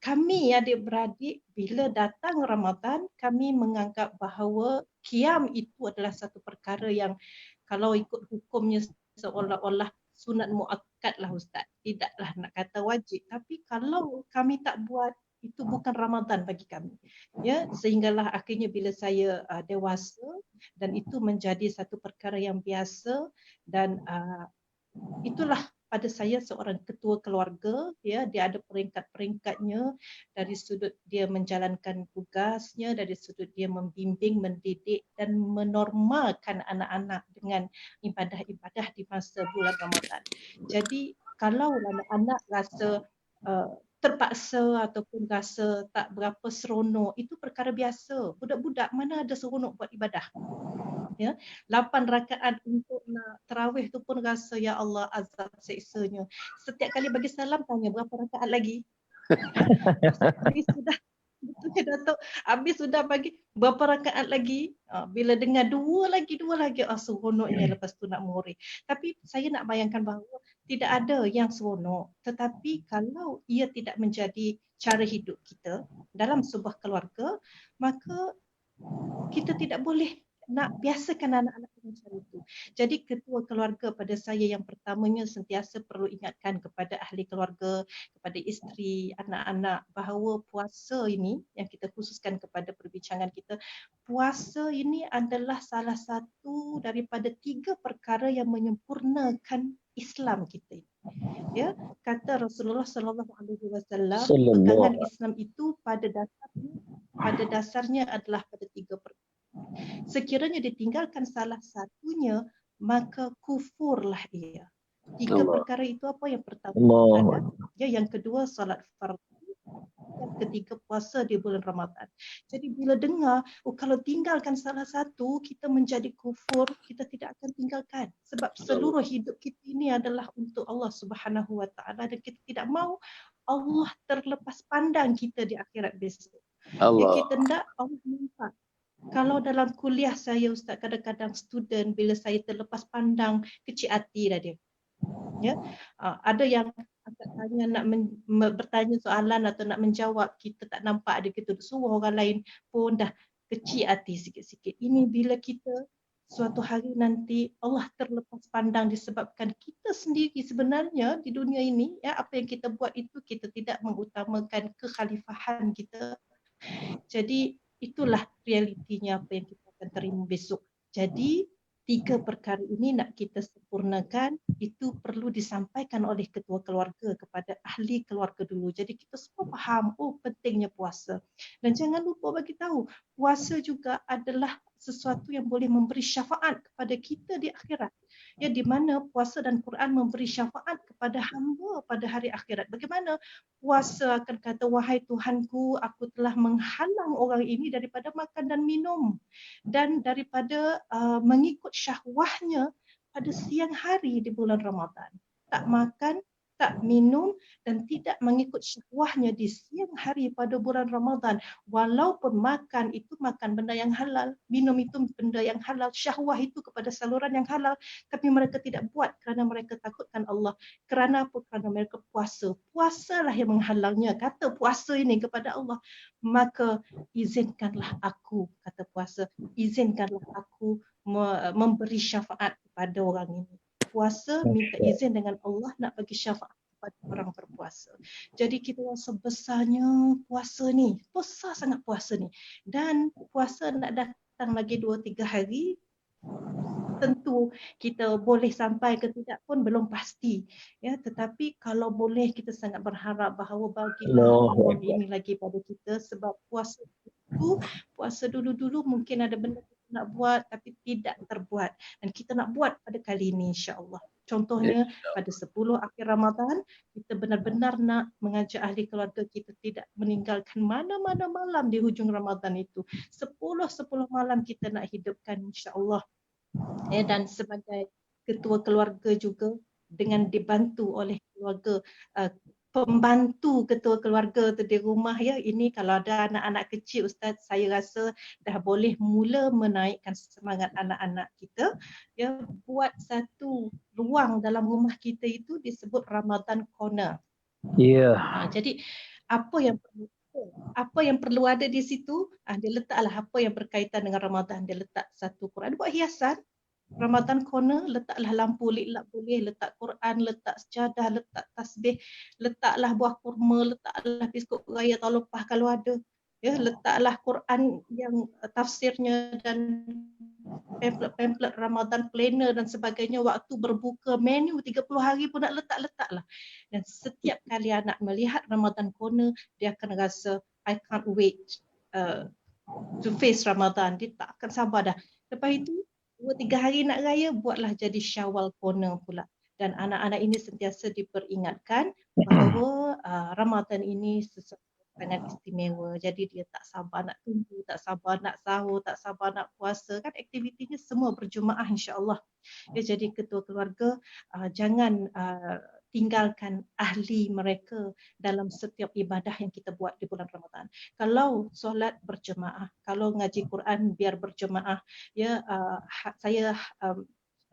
kami adik-beradik bila datang Ramadan, kami menganggap bahawa qiyam itu adalah satu perkara yang kalau ikut hukumnya seolah-olah sunat muakkad lah Ustaz. Tidaklah nak kata wajib, tapi kalau kami tak buat, itu bukan Ramadan bagi kami. Ya, sehinggalah akhirnya bila saya dewasa dan itu menjadi satu perkara yang biasa dan itulah pada saya seorang ketua keluarga, ya, dia ada peringkat-peringkatnya dari sudut dia menjalankan tugasnya, dari sudut dia membimbing, mendidik dan menormalkan anak-anak dengan ibadah-ibadah di masa bulan Ramadan. Jadi kalau anak-anak rasa terpaksa ataupun rasa tak berapa seronok, itu perkara biasa. Budak-budak mana ada seronok buat ibadah. Ya, 8 rakaat untuk nak tarawih tu pun rasa ya Allah azab seksanya. Setiap kali bagi salam tanya berapa rakaat lagi. Habis sudah betulnya Datuk, habis sudah bagi berapa rakaat lagi. Bila dengar dua lagi, seronoknya lepas tu nak murih. Tapi saya nak bayangkan bahawa tidak ada yang seronok. Tetapi kalau ia tidak menjadi cara hidup kita dalam sebuah keluarga, maka kita tidak boleh nak biasakan anak-anak dengan cara itu. Jadi ketua keluarga pada saya yang pertamanya sentiasa perlu ingatkan kepada ahli keluarga, kepada isteri, anak-anak bahawa puasa ini yang kita khususkan kepada perbincangan kita, puasa ini adalah salah satu daripada 3 perkara yang menyempurnakan Islam kita. Ya, kata Rasulullah sallallahu alaihi wasallam, pegangan Islam itu pada dasarnya adalah pada 3 perkara. Sekiranya ditinggalkan salah satunya, maka kufurlah ia. 3 perkara itu apa? Yang pertama ibadat, ya, yang kedua solat fardu, yang ketiga puasa di bulan Ramadan. Jadi bila dengar, kalau tinggalkan salah satu, kita menjadi kufur, kita tidak akan tinggalkan. Sebab seluruh hidup kita ini adalah untuk Allah Subhanahu Wa Taala dan kita tidak mahu Allah terlepas pandang kita di akhirat besok. Yang kita hendak Allah nampak. Kalau dalam kuliah saya Ustaz, kadang-kadang student bila saya terlepas pandang, kecil hati dah dia. Ya, ada yang tanya nak bertanya soalan atau nak menjawab, kita tak nampak ada, kita suruh orang lain pun dah kecil hati sikit-sikit. Ini bila kita suatu hari nanti Allah terlepas pandang disebabkan kita sendiri sebenarnya di dunia ini, ya, apa yang kita buat itu kita tidak mengutamakan kekhalifahan kita. Jadi itulah realitinya apa yang kita akan terima besok. Jadi 3 perkara ini nak kita sempurnakan, itu perlu disampaikan oleh ketua keluarga kepada ahli keluarga dulu. Jadi kita semua faham, pentingnya puasa. Dan jangan lupa bagi tahu, puasa juga adalah sesuatu yang boleh memberi syafaat kepada kita di akhirat. Ya, di mana puasa dan Quran memberi syafaat kepada hamba pada hari akhirat. Bagaimana puasa akan kata, wahai Tuhanku, aku telah menghalang orang ini daripada makan dan minum dan daripada mengikut syahwahnya pada siang hari di bulan Ramadan. Tak makan, tak minum dan tidak mengikut syahwahnya di siang hari pada bulan Ramadan. Walaupun makan itu makan benda yang halal, minum itu benda yang halal, syahwah itu kepada saluran yang halal, tapi mereka tidak buat kerana mereka takutkan Allah. Kerana apa? Kerana mereka puasa. Puasalah yang menghalangnya. Kata puasa ini kepada Allah. Maka izinkanlah aku, kata puasa, izinkanlah aku memberi syafaat kepada orang ini. Puasa minta izin dengan Allah nak bagi syafaat kepada orang berpuasa. Jadi kita rasa besarnya puasa ni, besar sangat puasa ni. Dan puasa nak datang lagi 2-3 hari, tentu kita boleh sampai ke tidak pun belum pasti, ya, tetapi kalau boleh kita sangat berharap bahawa bagilah peluang ini lagi pada kita, sebab puasa dulu mungkin ada benda kita nak buat tapi tidak terbuat, dan kita nak buat pada kali ini insya-Allah. Contohnya pada 10 akhir Ramadan kita benar-benar nak mengajak ahli keluarga kita tidak meninggalkan mana-mana malam di hujung Ramadan itu. 10 malam kita nak hidupkan insya-Allah. Ya, dan sebagai ketua keluarga juga dengan dibantu oleh keluarga, pembantu ketua keluarga tu di rumah, ya, ini kalau ada anak-anak kecil Ustaz, saya rasa dah boleh mula menaikkan semangat anak-anak kita, ya, buat satu ruang dalam rumah kita itu disebut Ramadan Corner. Ya. Jadi apa yang perlu ada di situ, dia letaklah apa yang berkaitan dengan Ramadan, dia letak satu Quran, buat hiasan Ramadan Corner, letaklah lampu liklap boleh, letak Quran, letak sejadah, letak tasbih, letaklah buah kurma, letaklah biskut raya tahun lepas kalau ada, ya, letaklah Quran yang tafsirnya dan pamphlet Ramadan planner dan sebagainya, waktu berbuka, menu 30 hari pun nak letaklah. Dan setiap kali anak melihat Ramadan Corner, dia akan rasa I can't wait to face Ramadan. Dia tak akan sabar dah. Lepas itu 2-3 hari nak raya, buatlah jadi Syawal Corner pula. Dan anak-anak ini sentiasa diperingatkan bahawa Ramadan ini sesuatu sangat istimewa. Jadi dia tak sabar nak tunggu, tak sabar nak sahur, tak sabar nak puasa. Kan aktivitinya semua berjemaah insya-Allah. Ya, jadi ketua keluarga jangan tinggalkan ahli mereka dalam setiap ibadah yang kita buat di bulan Ramadan. Kalau solat berjemaah, kalau ngaji Quran biar berjemaah. Ya, saya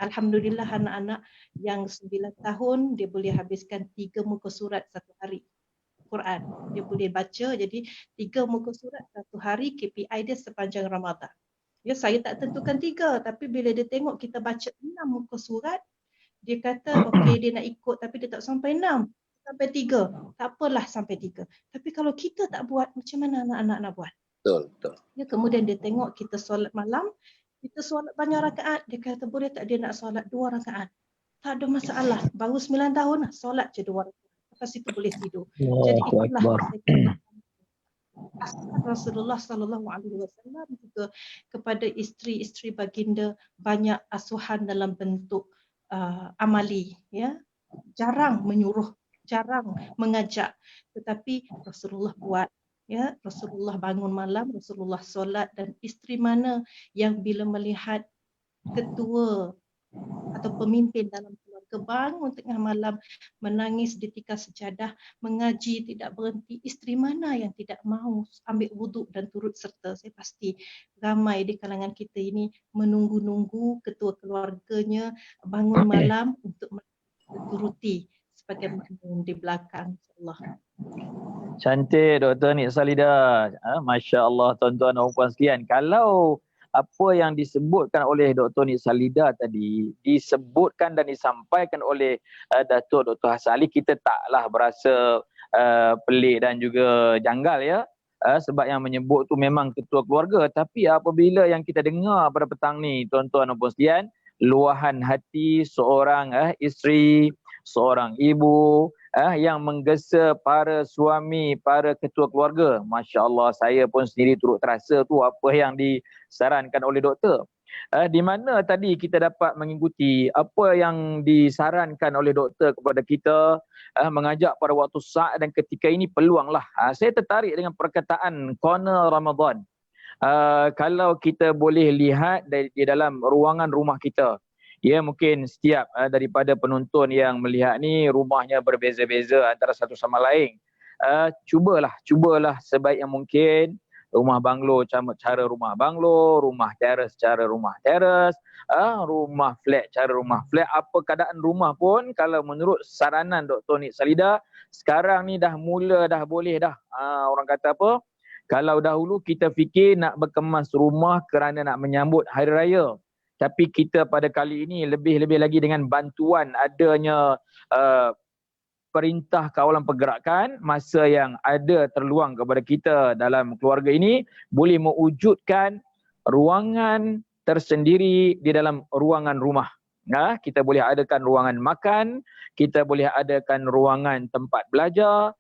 alhamdulillah anak-anak yang 9 tahun dia boleh habiskan 3 muka surat satu hari. Quran. Dia boleh baca, jadi 3 muka surat satu hari, KPI dia sepanjang Ramadan. Ya, saya tak tentukan 3, tapi bila dia tengok kita baca 6 muka surat, dia kata okey dia nak ikut tapi dia tak sampai 6, sampai 3. Tak apalah sampai 3. Tapi kalau kita tak buat, macam mana anak-anak nak buat? Betul. Ya, kemudian dia tengok kita solat malam, kita solat banyak rakaat, dia kata boleh tak dia nak solat 2 rakaat? Tak ada masalah. Baru 9 tahun solat je 2 rakaat. Lepas itu boleh tidur. Jadi itulah Rasulullah sallallahu alaihi wasallam juga kepada isteri-isteri baginda banyak asuhan dalam bentuk amali, ya. Jarang menyuruh, jarang mengajak, tetapi Rasulullah buat, ya. Rasulullah bangun malam, Rasulullah solat, dan isteri mana yang bila melihat ketua atau pemimpin dalam keluarga bangun tengah malam menangis di tikar sejadah, mengaji tidak berhenti, isteri mana yang tidak mahu ambil wuduk dan turut serta? Saya pasti ramai di kalangan kita ini menunggu-nunggu ketua keluarganya bangun malam untuk turuti sebagai makmum di belakang. InsyaAllah. Cantik Dr. Nik Salida. Masya Allah tuan-tuan dan puan sekalian. Kalau apa yang disebutkan oleh Dr. Nik Salida tadi disebutkan dan disampaikan oleh Datuk Dr. Hassan Ali, kita taklah berasa pelik dan juga janggal, ya. Sebab yang menyebut tu memang ketua keluarga, tapi apabila yang kita dengar pada petang ni tuan-tuan dan puan sekalian, luahan hati seorang isteri, seorang ibu yang menggesa para suami, para ketua keluarga. Masya Allah, saya pun sendiri turut terasa tu apa yang disarankan oleh doktor. Di mana tadi kita dapat mengikuti apa yang disarankan oleh doktor kepada kita, mengajak pada waktu saat dan ketika ini peluanglah. Saya tertarik dengan perkataan corner Ramadan. Kalau kita boleh lihat di dalam ruangan rumah kita, Ya, mungkin setiap daripada penonton yang melihat ni rumahnya berbeza-beza antara satu sama lain. Cubalah sebaik yang mungkin rumah banglo cara rumah banglo, rumah teres cara rumah teres, rumah flat cara rumah flat. Apa keadaan rumah pun kalau menurut saranan Dr. Nik Salida sekarang ni dah boleh dah. Orang kata apa? Kalau dahulu kita fikir nak berkemas rumah kerana nak menyambut hari raya. Tapi kita pada kali ini lebih-lebih lagi dengan bantuan adanya perintah kawalan pergerakan, masa yang ada terluang kepada kita dalam keluarga ini boleh mewujudkan ruangan tersendiri di dalam ruangan rumah. Kita boleh adakan ruangan makan, kita boleh adakan ruangan tempat belajar,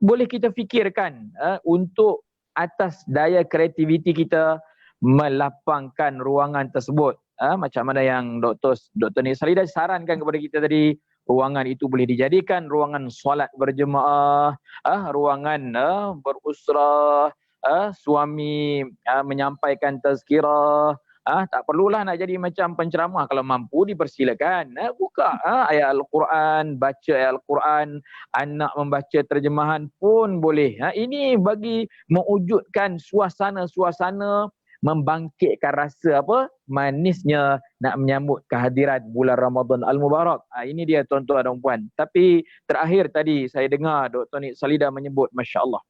boleh kita fikirkan untuk atas daya kreativiti kita melapangkan ruangan tersebut. Macam mana yang Dr. Nik Salida sarankan kepada kita tadi, ruangan itu boleh dijadikan ruangan solat berjemaah, ruangan berusrah, suami menyampaikan tazkirah. Tak perlulah nak jadi macam penceramah, kalau mampu dipersilakan. Buka ayat Al-Quran, baca ayat Al-Quran, anak membaca terjemahan pun boleh. Ini bagi mewujudkan suasana-suasana membangkitkan rasa manisnya nak menyambut kehadiran bulan Ramadan Al-Mubarak. Ini dia tuan-tuan dan puan. Tapi terakhir tadi saya dengar Dr. Nik Salida menyebut, Masya Allah,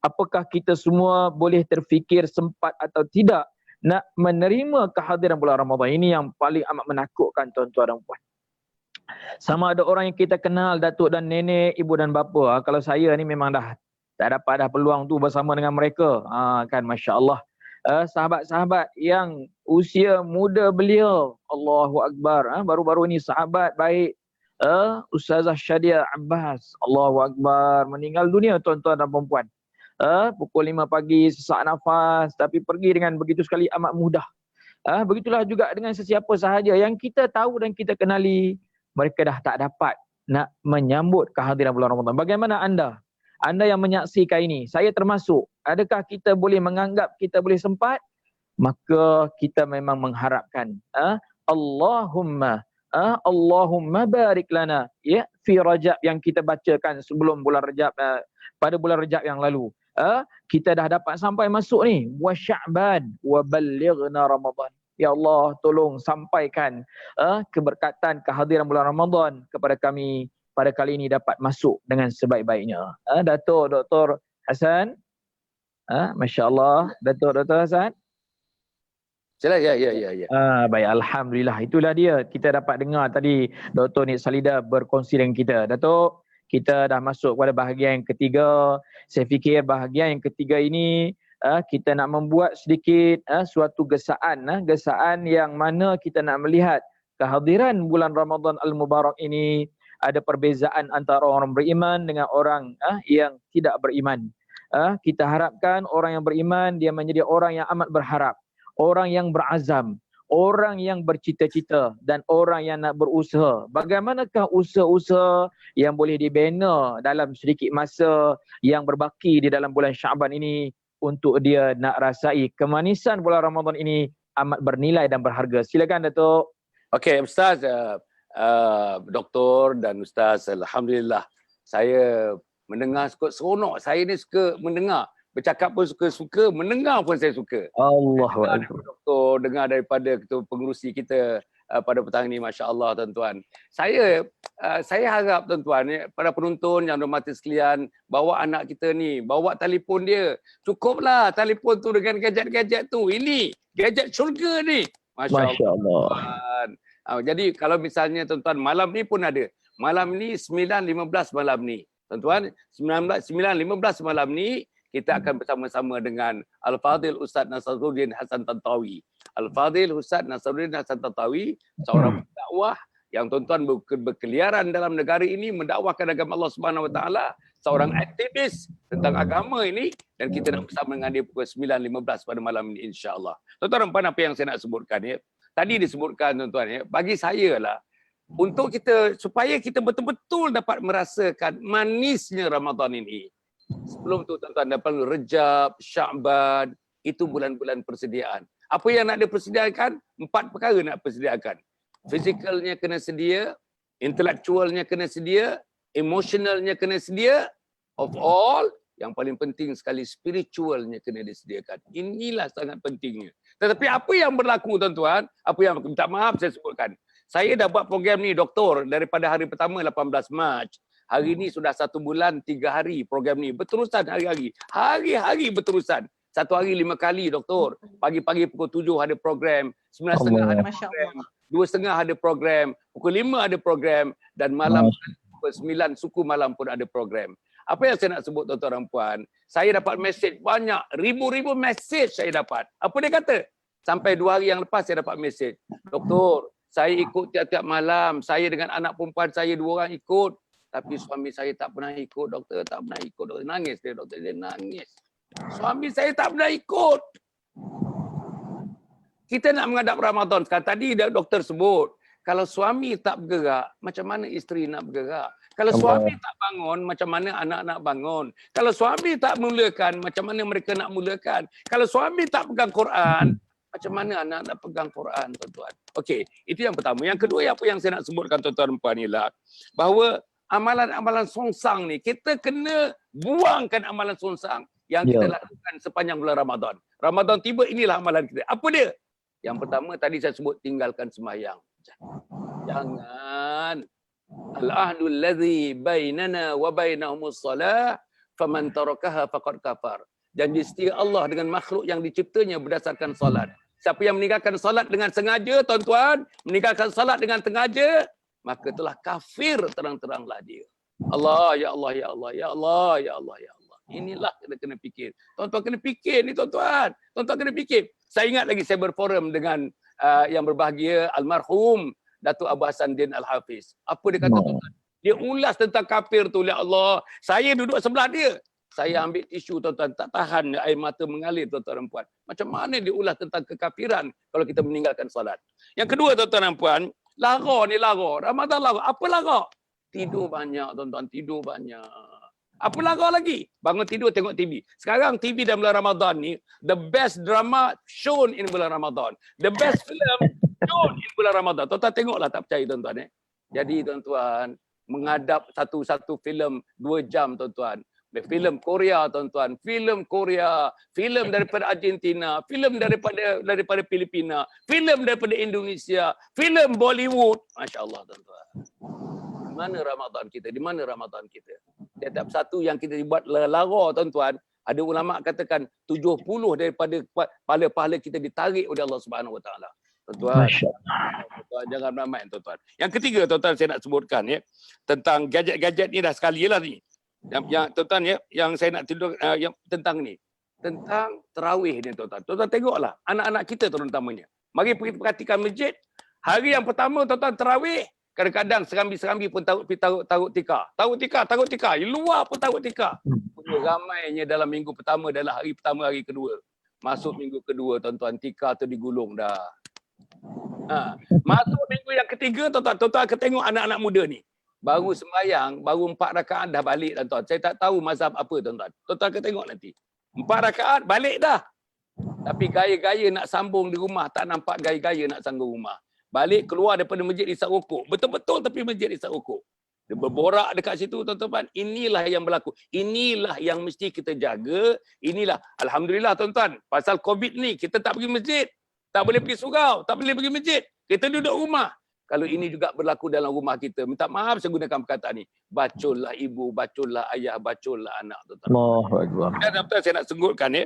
apakah kita semua boleh terfikir sempat atau tidak nak menerima kehadiran bulan Ramadan ini? Yang paling amat menakutkan tuan-tuan dan puan. Sama ada orang yang kita kenal, datuk dan nenek, ibu dan bapa. Kalau saya ni memang dah tak dapat peluang tu bersama dengan mereka. Kan, Masya Allah. Sahabat-sahabat yang usia muda beliau, Allahu Akbar, baru-baru ini sahabat baik Ustazah Syadia Abbas, Allahu Akbar, meninggal dunia tuan-tuan dan perempuan. Pukul 5 pagi sesak nafas, tapi pergi dengan begitu sekali amat mudah. Begitulah juga dengan sesiapa sahaja yang kita tahu dan kita kenali, mereka dah tak dapat nak menyambut kehadiran bulan Ramadan. Bagaimana anda? Anda yang menyaksikan ini, saya termasuk. Adakah kita boleh menganggap kita boleh sempat? Maka kita memang mengharapkan Allahumma barik lana fi Rajab yang kita bacakan sebelum bulan Rajab, pada bulan Rajab yang lalu. Kita dah dapat sampai masuk ni wa Sya'ban wa ballighna Ramadan. Ya Allah, tolong sampaikan keberkatan kehadiran bulan Ramadan kepada kami pada kali ini dapat masuk dengan sebaik-baiknya. Datuk Dr. Hasan. Masya Allah. Datuk Dr. Hasan. Ya. Baik, Alhamdulillah. Itulah dia. Kita dapat dengar tadi Dr. Nik Salida berkongsi dengan kita. Datuk, kita dah masuk pada bahagian yang ketiga. Saya fikir bahagian yang ketiga ini kita nak membuat sedikit suatu gesaan yang mana kita nak melihat kehadiran bulan Ramadan Al-Mubarak ini. Ada perbezaan antara orang beriman dengan orang yang tidak beriman. Kita harapkan orang yang beriman dia menjadi orang yang amat berharap, orang yang berazam, orang yang bercita-cita dan orang yang nak berusaha. Bagaimanakah usaha-usaha yang boleh dibina dalam sedikit masa yang berbaki di dalam bulan Sya'ban ini untuk dia nak rasai kemanisan bulan Ramadan ini amat bernilai dan berharga. Silakan Datuk. Okey, Ustaz, Doktor dan Ustaz, Alhamdulillah saya mendengar seronok. Saya ni suka mendengar, bercakap pun suka, mendengar pun saya suka. Allahu Akbar. Doktor, dengar daripada ketua pengerusi kita pada petang ini, Masya Allah tuan-tuan. Saya harap tuan-tuan, para penonton yang hormati sekalian, bawa anak kita ni, bawa telefon dia. Cukuplah telefon tu dengan gadget-gadget tu. Ini gadget syurga ni. Masya Allah. Jadi kalau misalnya tuan-tuan, malam ni pun ada. Malam ni 9.15 malam ni. Tuan-tuan, 9.15 malam ni kita akan bersama-sama dengan Al-Fadhil Ustaz Nasaruddin Hasan Tantawi. Al-Fadhil Ustaz Nasaruddin Hasan Tantawi, seorang pendakwah yang tuan-tuan berkeliaran dalam negara ini mendakwahkan agama Allah Subhanahu Wa Taala, seorang aktivis tentang agama ini, dan kita nak bersama dengan dia pukul 9.15 pada malam ini, insya-Allah. Tuan-tuan, apa yang saya nak sebutkan ya? Tadi disebutkan tuan-tuan ya, bagi saya lah, untuk kita, supaya kita betul-betul dapat merasakan manisnya Ramadan ini. Sebelum tu tuan-tuan, dapat Rejab, Sya'ban, itu bulan-bulan persediaan. Apa yang nak dipersediakan? 4 perkara nak persediakan. Fizikalnya kena sedia, intelektualnya kena sedia, emosionalnya kena sedia, of all, yang paling penting sekali spiritualnya kena disediakan. Inilah sangat pentingnya. Tetapi apa yang berlaku tuan-tuan, apa yang minta maaf saya sebutkan. Saya dah buat program ni doktor daripada hari pertama 18 Mac. Hari ni sudah 1 bulan 3 hari program ni. Berterusan hari-hari. Hari-hari berterusan. 1 hari 5 kali doktor. Pagi-pagi pukul 7 ada program. 9.30 ada Masya program. Allah. 2.30 ada program. Pukul 5 ada program. Dan malam pukul 9 suku malam pun ada program. Apa yang saya nak sebut tuan-tuan dan puan, saya dapat mesej banyak, ribu-ribu mesej saya dapat. Apa dia kata? Sampai 2 hari yang lepas saya dapat mesej. Doktor, saya ikut tiap-tiap malam. Saya dengan anak perempuan saya 2 orang ikut. Tapi suami saya tak pernah ikut, doktor. Tak pernah ikut, doktor. Nangis dia, doktor. Dia nangis. Suami saya tak pernah ikut. Kita nak menghadap Ramadan sekarang. Tadi doktor sebut, kalau suami tak bergerak, macam mana isteri nak bergerak? Kalau suami tak bangun, macam mana anak nak bangun? Kalau suami tak mulakan, macam mana mereka nak mulakan? Kalau suami tak pegang Quran, macam mana anak nak pegang Quran, tuan-tuan? Okey, itu yang pertama. Yang kedua, apa yang saya nak sebutkan tuan-tuan dan puan ialah bahawa amalan-amalan songsang ni, kita kena buangkan amalan songsang yang kita lakukan sepanjang bulan Ramadan. Ramadan tiba, inilah amalan kita. Apa dia? Yang pertama tadi saya sebut, tinggalkan sembahyang. Jangan. Al-ahdul ladzi bainana wa bainahumus salah faman tarakaha faqad kafar. Janji setia Allah dengan makhluk yang diciptanya berdasarkan solat. Siapa yang meninggalkan solat dengan sengaja, tuan-tuan, meninggalkan solat dengan sengaja, maka telah kafir terang-teranglah dia. Allah, ya Allah, ya Allah, ya Allah, ya Allah, ya Allah. Inilah kita kena fikir. Tuan-tuan kena fikir ni, tuan-tuan. Tuan-tuan kena fikir. Saya ingat lagi saya berforum dengan yang berbahagia almarhum Datuk Abu Hasanuddin Al-Hafiz. Apa dia kata tuan-tuan? Dia ulas tentang kafir tu, ya Allah. Saya duduk sebelah dia. Saya ambil tisu, tuan-tuan, tak tahan air mata mengalir, tuan-tuan dan puan. Macam mana dia ulas tentang kekafiran kalau kita meninggalkan solat? Yang kedua, tuan-tuan dan puan, lara ni lara. Ramadan lara. Apa lara? Tidur banyak, tuan-tuan, tidur banyak. Apa lara lagi? Bangun tidur tengok TV. Sekarang TV dalam bulan Ramadan ni, the best drama shown in bulan Ramadan. The best film shown in bulan Ramadan. Tuan-tuan tengoklah, tak percaya tuan-tuan. Jadi tuan-tuan, menghadap satu-satu filem 2 jam tuan-tuan. Filem Korea tuan-tuan, filem Korea, filem daripada Argentina, filem daripada Filipina, filem daripada Indonesia, filem Bollywood. Masya-Allah tuan-tuan. Di mana Ramadan kita? Di mana Ramadan kita? Setiap satu yang kita buat lara tuan-tuan, ada ulama katakan 70 daripada pahala-pahala kita ditarik oleh Allah Subhanahu Wa Taala. Tuan-tuan, jangan ramai tuan-tuan. Yang ketiga tuan-tuan saya nak sebutkan ya, tentang gadget-gadget ni dah sekali lah ni. Yang tuan-tuan ya, yang saya nak tidur yang tentang ni. Tentang tarawih ni tuan-tuan. Tuan-tuan tengoklah anak-anak kita terutamanya. Mari perhatikan masjid. Hari yang pertama tuan-tuan tarawih, kadang-kadang serambi-serambi pun taruh tikar. Taruh tikar. Luar pun taruh tikar. Ramainya dalam minggu pertama, dalam hari pertama, hari kedua. Masuk minggu kedua tuan-tuan, tikar tu digulung dah. Masuk minggu yang ketiga tuan-tuan akan tengok anak-anak muda ni. Baru sembahyang, baru 4 rakaat dah balik tuan-tuan. Saya tak tahu mazhab apa tuan-tuan. Tuan-tuan akan tengok nanti. 4 rakaat balik dah. Tapi gaya-gaya nak sambung di rumah, tak nampak gaya-gaya nak sambung rumah. Balik keluar daripada masjid isap rokok. Betul-betul tapi masjid isap rokok. Dia berborak dekat situ tuan-tuan. Inilah yang berlaku. Inilah yang mesti kita jaga. Inilah. Alhamdulillah tuan-tuan. Pasal COVID ni kita tak pergi masjid. Tak boleh pergi surau. Tak boleh pergi masjid. Kita duduk rumah. Kalau ini juga berlaku dalam rumah kita. Minta maaf saya gunakan perkataan ni. Bacullah ibu, bacullah ayah, bacullah anak. Tuan-tuan. Dan saya nak sengutkan ya.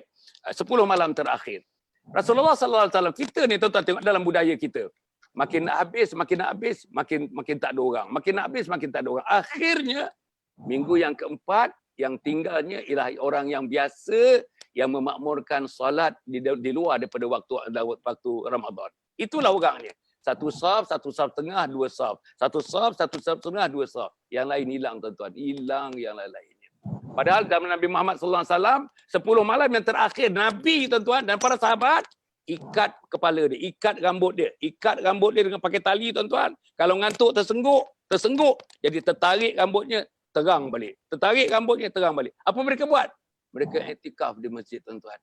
10 malam terakhir. Rasulullah SAW, kita ni tuan-tuan tengok dalam budaya kita. Makin nak habis, makin tak ada orang. Makin nak habis, makin tak ada orang. Akhirnya, minggu yang keempat, yang tinggalnya ialah orang yang biasa yang memakmurkan solat di luar daripada waktu Ramadan. Itulah orangnya. 1 saf, 1 saf tengah, 2 saf. 1 saf, 1 saf tengah, 2 saf. Yang lain hilang tuan-tuan. Hilang yang lain-lainnya. Padahal dalam Nabi Muhammad SAW, 10 malam yang terakhir, Nabi tuan-tuan dan para sahabat, ikat kepala dia, ikat rambut dia dengan pakai tali tuan-tuan. Kalau ngantuk tersengguk, jadi tertarik rambutnya, terang balik. Tertarik rambutnya, terang balik. Apa mereka buat? Mereka i'tikaf di masjid tuan-tuan.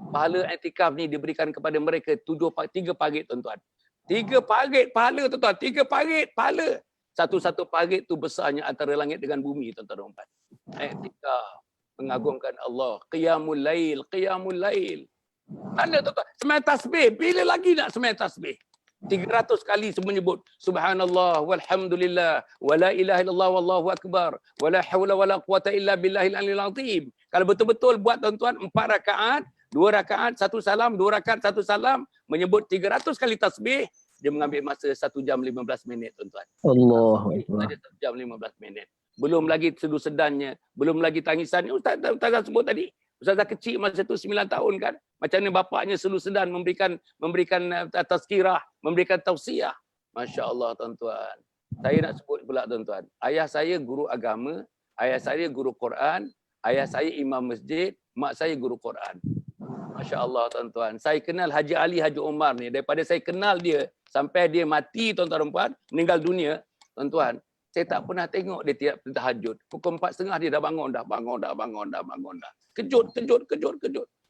Pahala i'tikaf ni diberikan kepada mereka 3 parit tuan-tuan. 3 parit pahala tuan-tuan, 3 parit pahala. Satu-satu parit tu besarnya antara langit dengan bumi tuan-tuan dan puan. I'tikaf, mengagungkan Allah, qiyamul lail, qiyamul lail. Mana tuan-tuan? Sembahyang tasbih, bila lagi nak sembahyang tasbih? 300 kali menyebut subhanallah walhamdulillah wala ilaha illallah wallahu akbar wala haula wala quwata illa billahil aliyil azim. Kalau betul-betul buat tuan-tuan 4 rakaat, 2 rakaat, 1 salam, 2 rakaat, 1 salam, menyebut 300 kali tasbih, dia mengambil masa 1 jam 15 minit tuan-tuan. Allahu Akbar. Ada 1 jam 15 minit. Belum lagi sedu sedannya, belum lagi tangisannya. Ustaz sebut tadi, Ustazah kecil masa tu 9 tahun kan. Macam mana bapaknya selu sedan memberikan tazkirah, memberikan tausiah. Masya Allah tuan-tuan. Saya nak sebut pula tuan-tuan. Ayah saya guru agama, ayah saya guru Quran, ayah saya imam masjid, mak saya guru Quran. Masya Allah tuan-tuan. Saya kenal Haji Ali Haji Omar ni. Daripada saya kenal dia sampai dia mati tuan-tuan dan puan, meninggal dunia tuan-tuan. Saya tak pernah tengok dia tiap tahajud. Pukul 4.30 dia dah bangun dah. Kejut.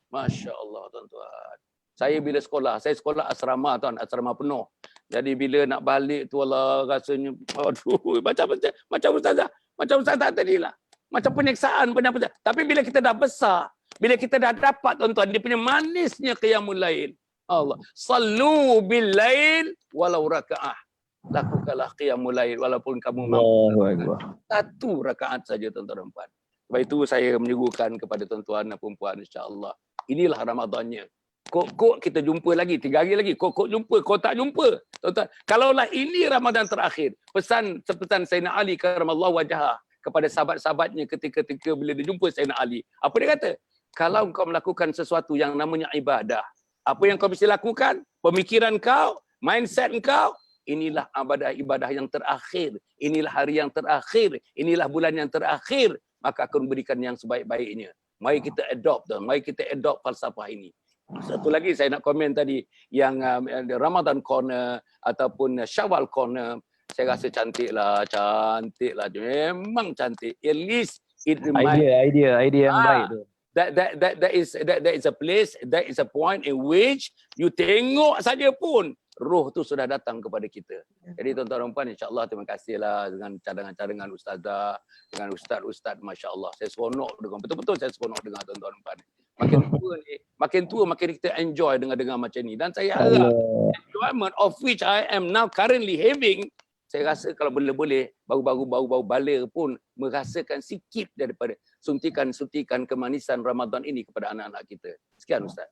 Masya Allah tuan-tuan. Saya bila sekolah, saya sekolah asrama tuan, asrama penuh. Jadi bila nak balik tu Allah rasanya, aduh, macam ustazah tadi lah. Macam penyiksaan. Tapi bila kita dah besar, bila kita dah dapat tuan-tuan, dia punya manisnya qiyamul lail. Allah. Sallu bil lail walau raka'ah. Lakukanlah qiyamul lail walaupun kamu mampu 1 rakaat saja tuan-tuan dan puan. Sebab itu saya menyuguhkan kepada tuan-tuan dan puan-puan, insya-Allah. Inilah Ramadannya. Kok kita jumpa lagi 3 hari lagi. Kok jumpa, kok tak jumpa. Tuan-tuan, kalaulah ini Ramadan terakhir, pesan Sayyidina Ali karamallahu wajhah kepada sahabat-sahabatnya ketika bila dia jumpa Sayyidina Ali. Apa dia kata? Kalau kau melakukan sesuatu yang namanya ibadah, apa yang kau mesti lakukan? Pemikiran kau, mindset kau, inilah ibadah yang terakhir. Inilah hari yang terakhir. Inilah bulan yang terakhir. Maka akan memberikan yang sebaik-baiknya. Mari kita adopt falsafah ini. Satu lagi saya nak komen tadi, yang Ramadan Corner ataupun Syawal Corner, saya rasa cantik lah. Memang cantik. At least it reminds idea yang baik tu. That is a place, that is a point in which you tengok saja pun roh tu sudah datang kepada kita. Jadi tuan-tuan dan puan, insya-Allah terima kasihlah dengan cadangan-cadangan ustazah, dengan ustaz-ustaz, masya-Allah. Saya seronok dengan betul-betul saya seronok dengan tuan-tuan dan puan. Makin tua makin kita enjoy dengan macam ni, dan saya harap enjoyment of which I am now currently having, saya rasa kalau boleh baru-baru bala pun merasakan sikit daripada suntikan kemanisan Ramadan ini kepada anak-anak kita. Sekian Ustaz.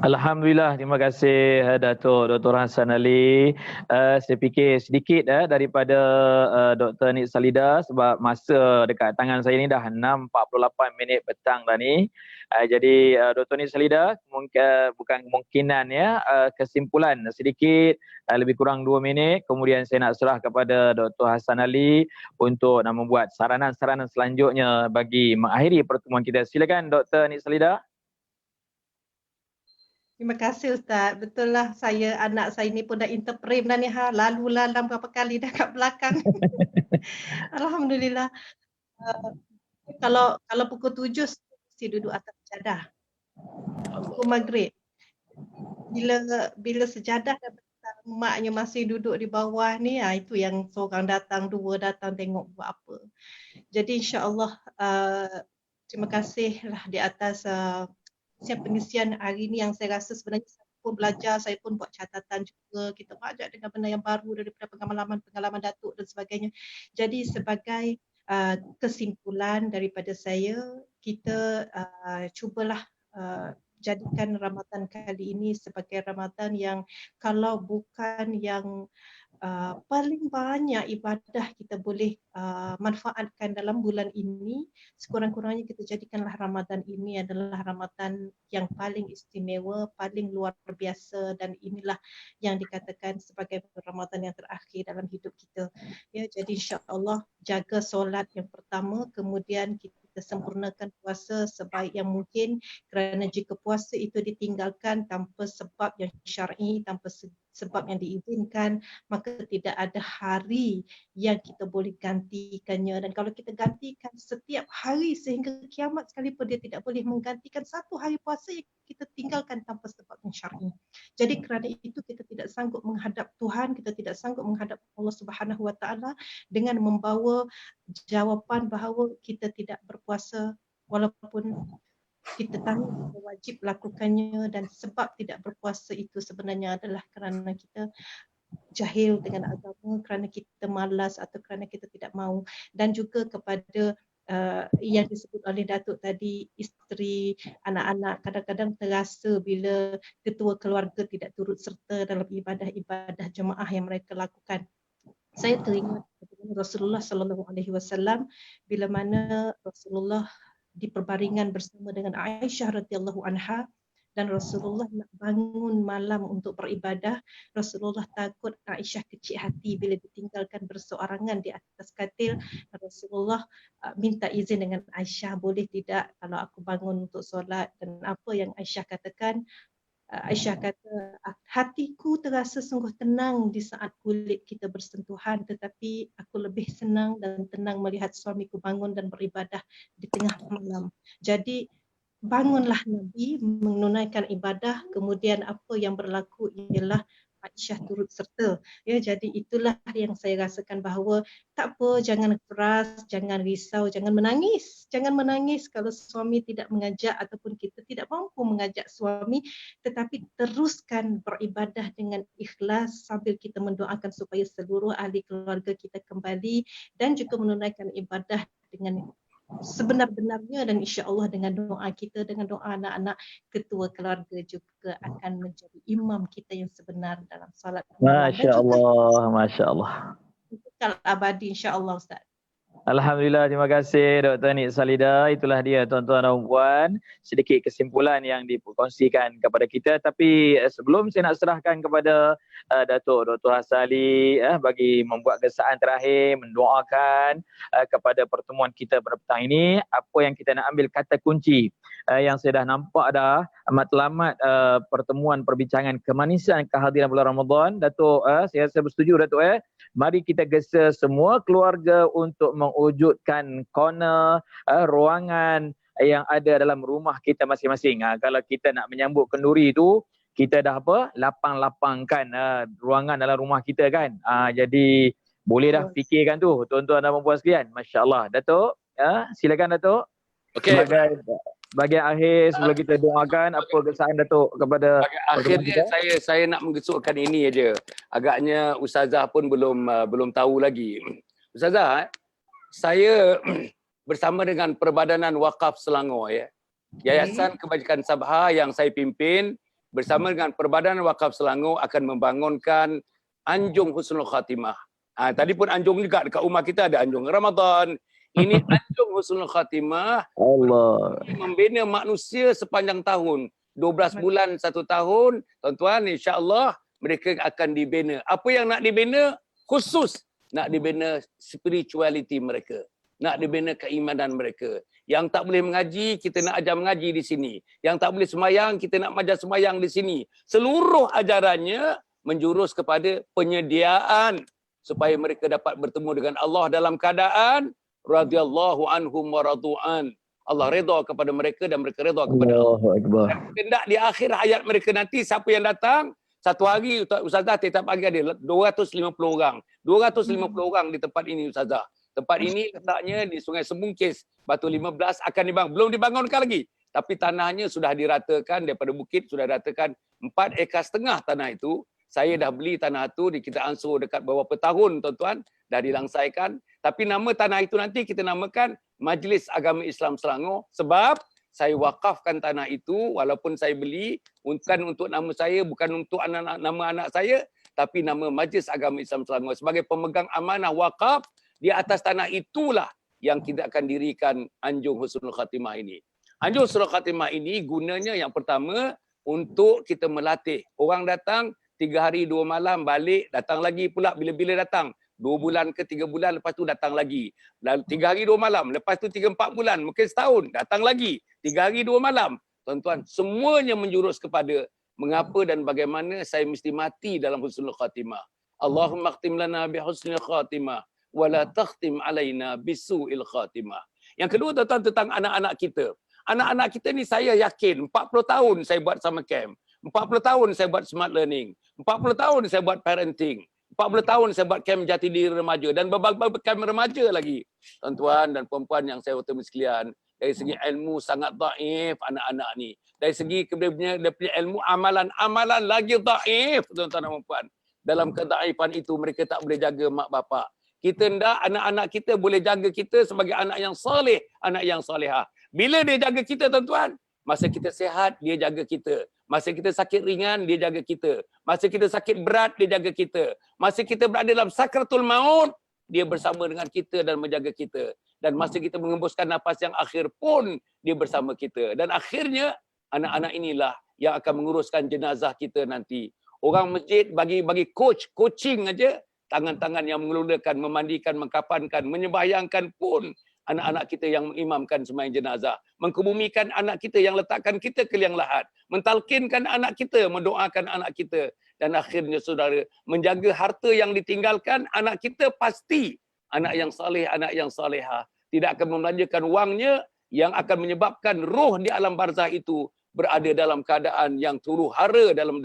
Alhamdulillah, terima kasih Datuk Dr. Hassan Ali. Saya fikir sedikit daripada Dr. Nik Salida, sebab masa dekat tangan saya ni dah 6.48 minit petang dah ni. Jadi Dr. Nik Salida, bukan kemungkinan ya, kesimpulan sedikit, lebih kurang 2 minit. Kemudian saya nak serah kepada Dr. Hassan Ali untuk nak membuat saranan-saranan selanjutnya bagi mengakhiri pertemuan kita. Silakan Dr. Nik Salida. Terima kasih Ustaz. Betul lah, anak saya ni pun dah interprem dah ni, lalu lalang berapa kali dah kat belakang. Alhamdulillah. Kalau pukul 7 mesti duduk atas sejadah. Pukul maghrib. Bila sejadah dah besar, maknya masih duduk di bawah ni, itu yang seorang datang, 2 datang tengok buat apa. Jadi insya-Allah terima kasihlah di atas pengisian hari ini, yang saya rasa sebenarnya saya pun belajar, saya pun buat catatan juga, kita belajar dengan benda yang baru daripada pengalaman Datuk dan sebagainya. Jadi sebagai kesimpulan daripada saya, kita cubalah jadikan Ramadan kali ini sebagai Ramadan yang kalau bukan yang paling banyak ibadah kita boleh manfaatkan dalam bulan ini, sekurang-kurangnya kita jadikanlah Ramadan ini adalah Ramadan yang paling istimewa, paling luar biasa, dan inilah yang dikatakan sebagai Ramadan yang terakhir dalam hidup kita. Ya, jadi insya-Allah jaga solat yang pertama, kemudian kita sempurnakan puasa sebaik yang mungkin, kerana jika puasa itu ditinggalkan tanpa sebab yang syar'i, tanpa sebab yang diizinkan, maka tidak ada hari yang kita boleh gantikannya. Dan kalau kita gantikan setiap hari sehingga kiamat sekalipun, dia tidak boleh menggantikan satu hari puasa yang kita tinggalkan tanpa sebab yang syar'i. Jadi kerana itu kita tidak sanggup menghadap Tuhan, kita tidak sanggup menghadap Allah Subhanahu Wa Taala dengan membawa jawapan bahawa kita tidak berpuasa walaupun kita tahu kita wajib lakukannya, dan sebab tidak berpuasa itu sebenarnya adalah kerana kita jahil dengan agama, kerana kita malas atau kerana kita tidak mahu. Dan juga kepada yang disebut oleh Datuk tadi, isteri, anak-anak kadang-kadang terasa bila ketua keluarga tidak turut serta dalam ibadah-ibadah jemaah yang mereka lakukan. Saya teringat Rasulullah Sallallahu Alaihi Wasallam bila mana Rasulullah di perbaringan bersama dengan Aisyah radhiyallahu anha, dan Rasulullah nak bangun malam untuk beribadah. Rasulullah takut Aisyah kecil hati bila ditinggalkan berseorangan di atas katil. Rasulullah minta izin dengan Aisyah, boleh tidak kalau aku bangun untuk solat? Dan apa yang Aisyah katakan? Aisyah kata, hatiku terasa sungguh tenang di saat kulit kita bersentuhan, tetapi aku lebih senang dan tenang melihat suamiku bangun dan beribadah di tengah malam. Jadi bangunlah Nabi menunaikan ibadah, kemudian apa yang berlaku ialah Aisyah turut serta. Ya, jadi itulah yang saya rasakan bahawa tak apa, jangan keras, jangan risau, jangan menangis. Jangan menangis kalau suami tidak mengajak ataupun kita tidak mampu mengajak suami, tetapi teruskan beribadah dengan ikhlas sambil kita mendoakan supaya seluruh ahli keluarga kita kembali dan juga menunaikan ibadah dengan sebenar-benarnya, dan insya-Allah dengan doa kita, dengan doa anak-anak, ketua keluarga juga akan menjadi imam kita yang sebenar dalam solat malam. Masya-Allah, masya-Allah. Kekal abadi insya-Allah, Ustaz. Alhamdulillah, terima kasih Dr. Nik Salida. Itulah dia tuan-tuan dan puan, sedikit kesimpulan yang dikongsikan kepada kita. Tapi sebelum saya nak serahkan kepada Datuk Dr. Hasali bagi membuat kesaan terakhir, mendoakan kepada pertemuan kita pada petang ini, apa yang kita nak ambil kata kunci yang saya dah nampak dah matlamat pertemuan perbincangan kemanisan kehadiran bulan Ramadan. Datuk, saya bersetuju Datuk. Mari kita gesa semua keluarga untuk mewujudkan corner, ruangan yang ada dalam rumah kita masing-masing. Kalau kita nak menyambut kenduri tu, kita dah lapang-lapangkan ruangan dalam rumah kita kan. Jadi boleh dah fikirkan tu tuan-tuan dan puan sekalian. Masya-Allah. Datuk, silakan Datuk. Okey. Sebagai bahagian akhir sebelum kita doakan, apa kesan Datuk kepada akhirnya saya nak menggesukkan ini aja. Agaknya Ustazah pun belum tahu lagi. Ustazah, saya bersama dengan Perbadanan Wakaf Selangor Yayasan Kebajikan Sabha yang saya pimpin bersama dengan Perbadanan Wakaf Selangor akan membangunkan Anjung Husnul Khatimah. Tadi pun Anjung juga dekat rumah kita ada Anjung Ramadan. Ini Anjung Husnul Khatimah, Allah membina manusia sepanjang tahun. 12 bulan 1 tahun, tuan-tuan, insya-Allah mereka akan dibina. Apa yang nak dibina? Khusus nak dibina spirituality mereka. Nak dibina keimanan mereka. Yang tak boleh mengaji, kita nak ajar mengaji di sini. Yang tak boleh semayang, kita nak ajar semayang di sini. Seluruh ajarannya menjurus kepada penyediaan supaya mereka dapat bertemu dengan Allah dalam keadaan radhiyallahu anhum wa radu'an. Allah redha kepada mereka dan mereka redha kepada Allah. Dan hendak di akhir hayat mereka nanti, siapa yang datang, satu hari Ustazah tetap bagi ada 250 orang. 250 orang di tempat ini Ustazah. Tempat ini letaknya di Sungai Semungkis, Batu 15 akan dibangun. Belum dibangunkan lagi. Tapi tanahnya sudah diratakan, daripada bukit sudah diratakan 4,5 ekar tanah itu. Saya dah beli tanah itu, kita ansur dekat beberapa tahun tuan-tuan, dah dilangsaikan. Tapi nama tanah itu nanti kita namakan Majlis Agama Islam Selangor, sebab saya wakafkan tanah itu walaupun saya beli bukan untuk nama saya, bukan untuk nama anak saya, tapi nama Majlis Agama Islam Selangor sebagai pemegang amanah wakaf. Di atas tanah itulah yang kita akan dirikan Anjung Husnul Khatimah ini. Anjung Husnul Khatimah ini gunanya yang pertama untuk kita melatih. Orang datang 3 hari 2 malam, balik, datang lagi pula bila-bila datang. 2 bulan ke 3 bulan, lepas tu datang lagi. 3 hari 2 malam, lepas tu 3-4 bulan, mungkin setahun, datang lagi. 3 hari 2 malam. Tuan-tuan, semuanya menjurus kepada mengapa dan bagaimana saya mesti mati dalam husnul khatimah. Allahumma khtim lana bi husnul khatimah wa la takhtim alaina bisu'il khatimah. Yang kedua tuan-tuan, tentang anak-anak kita. Anak-anak kita ni saya yakin 40 tahun saya buat summer camp. 40 tahun saya buat smart learning. 40 tahun saya buat parenting. 40 tahun saya buat camp jati diri remaja dan berbagai camp remaja lagi. Tuan-tuan dan puan-puan yang saya hormati sekalian, dari segi ilmu sangat dhaif anak-anak ni. Dari segi dia punya ilmu amalan lagi dhaif, tuan-tuan dan puan-puan. Dalam kedhaifan itu mereka tak boleh jaga mak bapak. Kita hendak anak-anak kita boleh jaga kita sebagai anak yang soleh, anak yang solehah. Bila dia jaga kita tuan-tuan? Masa kita sihat, dia jaga kita. Masa kita sakit ringan, dia jaga kita. Masa kita sakit berat, dia jaga kita. Masa kita berada dalam sakratul maut, dia bersama dengan kita dan menjaga kita. Dan masa kita mengembuskan nafas yang akhir pun, dia bersama kita. Dan akhirnya, anak-anak inilah yang akan menguruskan jenazah kita nanti. Orang masjid bagi coaching aja, tangan-tangan yang mengelulakan, memandikan, mengkafankan, menyembahyangkan pun anak-anak kita yang mengimamkan sembahyang jenazah, mengkebumikan anak kita yang letakkan kita ke liang lahat, mentalkinkan anak kita, mendoakan anak kita, dan akhirnya saudara, menjaga harta yang ditinggalkan anak kita pasti anak yang saleh, anak yang salehah, tidak akan membelanjakan wangnya yang akan menyebabkan roh di alam barzah itu berada dalam keadaan yang turu hara dalam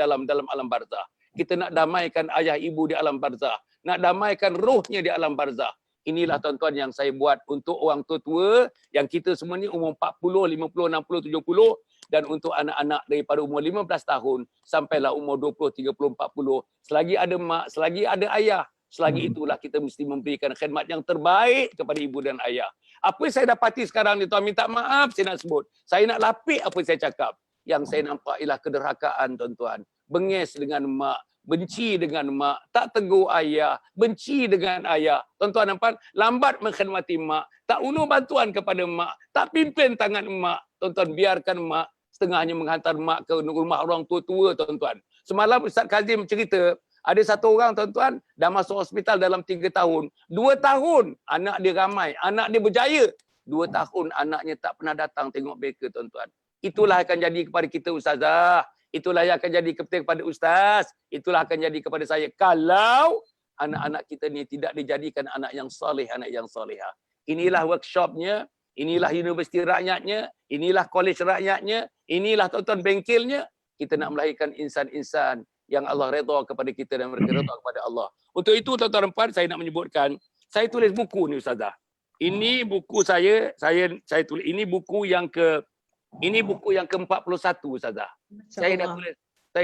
alam barzah. Kita nak damaikan ayah ibu di alam barzah, nak damaikan rohnya di alam barzah. Inilah tuan-tuan yang saya buat untuk orang tua-tua yang kita semua ni umur 40, 50, 60, 70 dan untuk anak-anak daripada umur 15 tahun sampailah umur 20, 30, 40. Selagi ada mak, selagi ada ayah, selagi itulah kita mesti memberikan khidmat yang terbaik kepada ibu dan ayah. Apa yang saya dapati sekarang ni tuan, minta maaf saya nak sebut. Saya nak lapik apa yang saya cakap. Yang saya nampak ialah kederhakaan tuan-tuan. Bengis dengan mak, benci dengan mak, tak tegur ayah, benci dengan ayah. Tuan-tuan nampak, lambat mengkhidmati mak, tak ulur bantuan kepada mak, tak pimpin tangan mak. Tuan-tuan, biarkan mak setengahnya menghantar mak ke rumah orang tua-tua, tuan-tuan. Semalam Ustaz Kazim cerita, ada satu orang tuan-tuan dah masuk hospital dalam 3 tahun. 2 tahun anak dia ramai, anak dia berjaya. 2 tahun anaknya tak pernah datang tengok mereka tuan-tuan. Itulah akan jadi kepada kita ustazah. Itulah yang akan jadi kepada ustaz. Itulah akan jadi kepada saya. Kalau anak-anak kita ni tidak dijadikan anak yang soleh, anak yang solehah. Inilah workshopnya, inilah universiti rakyatnya, inilah kolej rakyatnya, inilah tuan-tuan bengkelnya. Kita nak melahirkan insan-insan yang Allah redha kepada kita dan mereka redha kepada Allah. Untuk itu tuan-tuan dan puan, saya nak menyebutkan, saya tulis buku ni ustazah. Ini buku saya tulis, ini buku yang ke-41 ustazah. Saya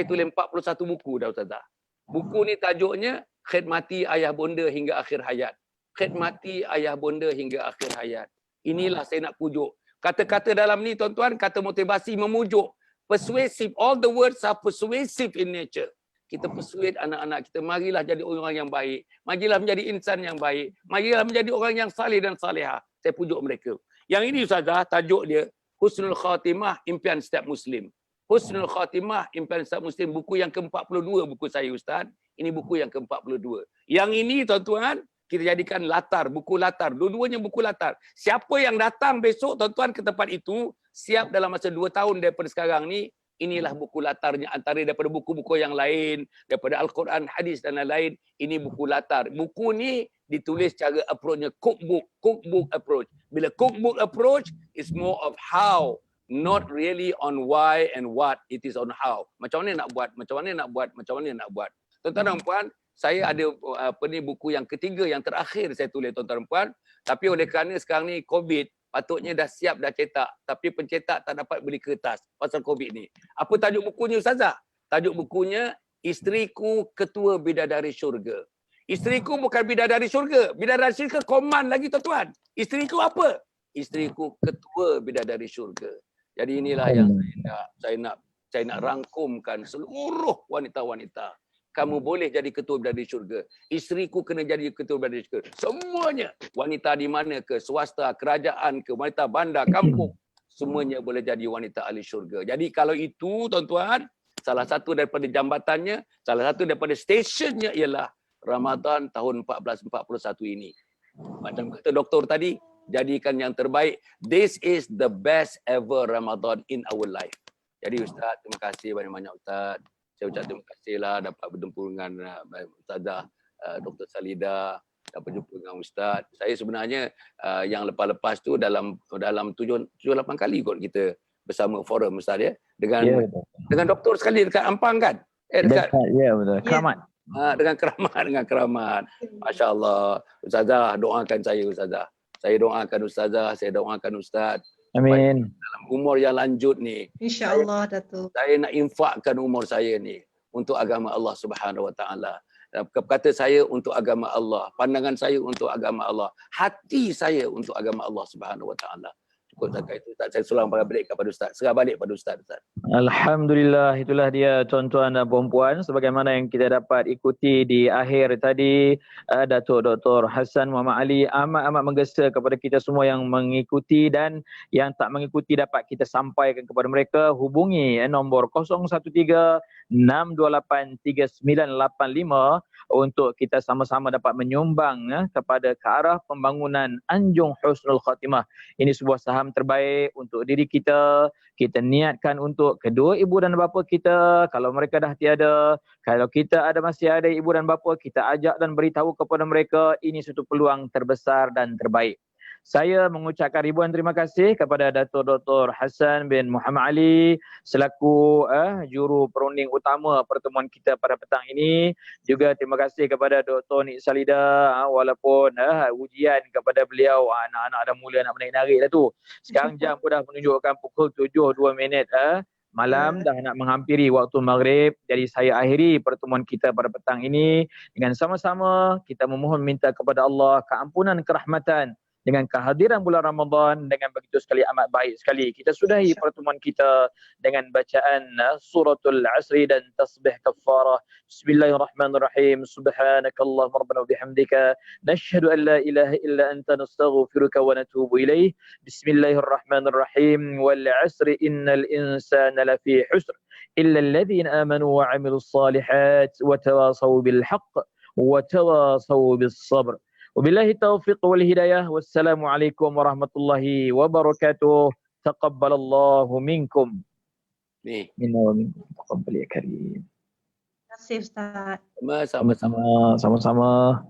tulis 41 buku dah ustazah. Buku ni tajuknya Khidmati Ayah Bonda Hingga Akhir Hayat. Khidmati Ayah Bonda Hingga Akhir Hayat. Inilah saya nak pujuk. Kata-kata dalam ni tuan-tuan, kata motivasi memujuk. Persuasive, all the words are persuasive in nature. Kita persuade anak-anak kita, marilah jadi orang yang baik. Marilah menjadi insan yang baik. Marilah menjadi orang yang saleh dan salehah. Saya pujuk mereka. Yang ini ustazah, tajuk dia Husnul Khatimah, Impian Setiap Muslim. Husnul Khatimah, Impian Setiap Muslim. Buku yang ke-42 buku saya ustaz. Ini buku yang ke-42. Yang ini tuan-tuan, kita jadikan latar, buku latar. Dua-duanya buku latar. Siapa yang datang besok tuan-tuan ke tempat itu, siap dalam masa 2 tahun daripada sekarang ni, inilah buku latarnya antara daripada buku-buku yang lain, daripada Al-Quran, hadis dan lain-lain. Ini buku latar. Buku ni ditulis cara approach-nya cookbook approach. Bila cookbook approach is more of how, not really on why and what, it is on how. Macam mana nak buat, macam mana nak buat, macam mana nak buat. Tuan-tuan dan puan, saya ada buku yang ketiga yang terakhir saya tulis tuan-tuan dan puan, tapi oleh kerana sekarang ni COVID, patutnya dah siap dah cetak, tapi pencetak tak dapat beli kertas pasal COVID ni. Apa tajuk bukunya ustazah? Tajuk bukunya Isteriku Ketua Bidadari Syurga. Isteriku bukan bidadari syurga. Bidadari syurga koman lagi tuan-tuan. Isteriku apa? Isteriku Ketua Bidadari Syurga. Jadi inilah yang saya nak rangkumkan seluruh wanita-wanita. Kamu boleh jadi ketua bidadari syurga. Isteriku kena jadi ketua bidadari syurga. Semuanya, wanita di mana ke, swasta, kerajaan ke, wanita bandar, kampung, semuanya boleh jadi wanita ahli syurga. Jadi kalau itu tuan-tuan, salah satu daripada jambatannya, salah satu daripada stesen-nya ialah Ramadan tahun 1441 ini. Macam kata doktor tadi, jadikan yang terbaik. This is the best ever Ramadan in our life. Jadi Ustaz, terima kasih banyak-banyak Ustaz. Saya ucap terima kasihlah dapat berjumpa dengan Ustazah Dr. Salida, dapat berjumpa dengan Ustaz. Saya sebenarnya yang lepas-lepas tu dalam 7-8 kali kot kita bersama forum Ustaz ya. Dengan doktor sekali dekat Ampang kan? Dekat. Ya betul. Keramat. Dengan keramat. Masya Allah. Ustazah, doakan saya Ustazah. Saya doakan Ustazah, saya doakan Ustaz. Amin. Dalam umur yang lanjut ni. InsyaAllah Datuk. Saya nak infakkan umur saya ni untuk agama Allah Subhanahu Wa Taala. Kata saya untuk agama Allah, pandangan saya untuk agama Allah, hati saya untuk agama Allah Subhanahu Wa Taala. Cukup setakat itu Ustaz. Saya sulang balik kepada Ustaz. Serah balik pada Ustaz. Alhamdulillah, itulah dia tuan-tuan dan puan-puan sebagaimana yang kita dapat ikuti di akhir tadi. Datuk Dr. Hassan Muhammad Ali amat menggesa kepada kita semua yang mengikuti dan yang tak mengikuti dapat kita sampaikan kepada mereka. Hubungi nombor 00136283985 untuk kita sama-sama dapat menyumbang kepada ke arah pembangunan Anjung Husnul Khatimah. Ini sebuah saham terbaik untuk diri kita. Kita niatkan untuk kedua ibu dan bapa kita. Kalau mereka dah tiada, kalau kita masih ada ibu dan bapa, kita ajak dan beritahu kepada mereka ini satu peluang terbesar dan terbaik. Saya mengucapkan ribuan terima kasih kepada Datuk Dr. Hassan bin Muhammad Ali selaku juru perunding utama pertemuan kita pada petang ini. Juga terima kasih kepada Dr. Nik Salida walaupun ujian kepada beliau anak-anak dah mula nak menarik-narik dah tu. Sekarang jam pun dah menunjukkan pukul 7.02 malam, dah nak menghampiri waktu maghrib. Jadi saya akhiri pertemuan kita pada petang ini dengan sama-sama kita memohon minta kepada Allah keampunan, kerahmatan dengan kehadiran bulan Ramadan dengan begitu sekali amat baik sekali. Kita sudahi pertemuan kita dengan bacaan suratul Asri dan tasbih kafarah. Bismillahirrahmanirrahim. Subhanakallahumma rabbana wa bihamdika nashhadu an la ilaha illa anta nastaghfiruka wa natubu ilaih. Bismillahirrahmanirrahim. Wal 'asri innal insana lafi husr illa alladhina amanu wa 'amilus salihat wa tawasaw bil haqq wa tawasaw bis sabr. Wabillahi taufiq wal hidayah. Wassalamualaikum warahmatullahi wabarakatuh. Taqabbalallahu minkum. Minna wa minkum. Taqabbal ya karim. Terima kasih Ustaz. Sama-sama. Sama-sama.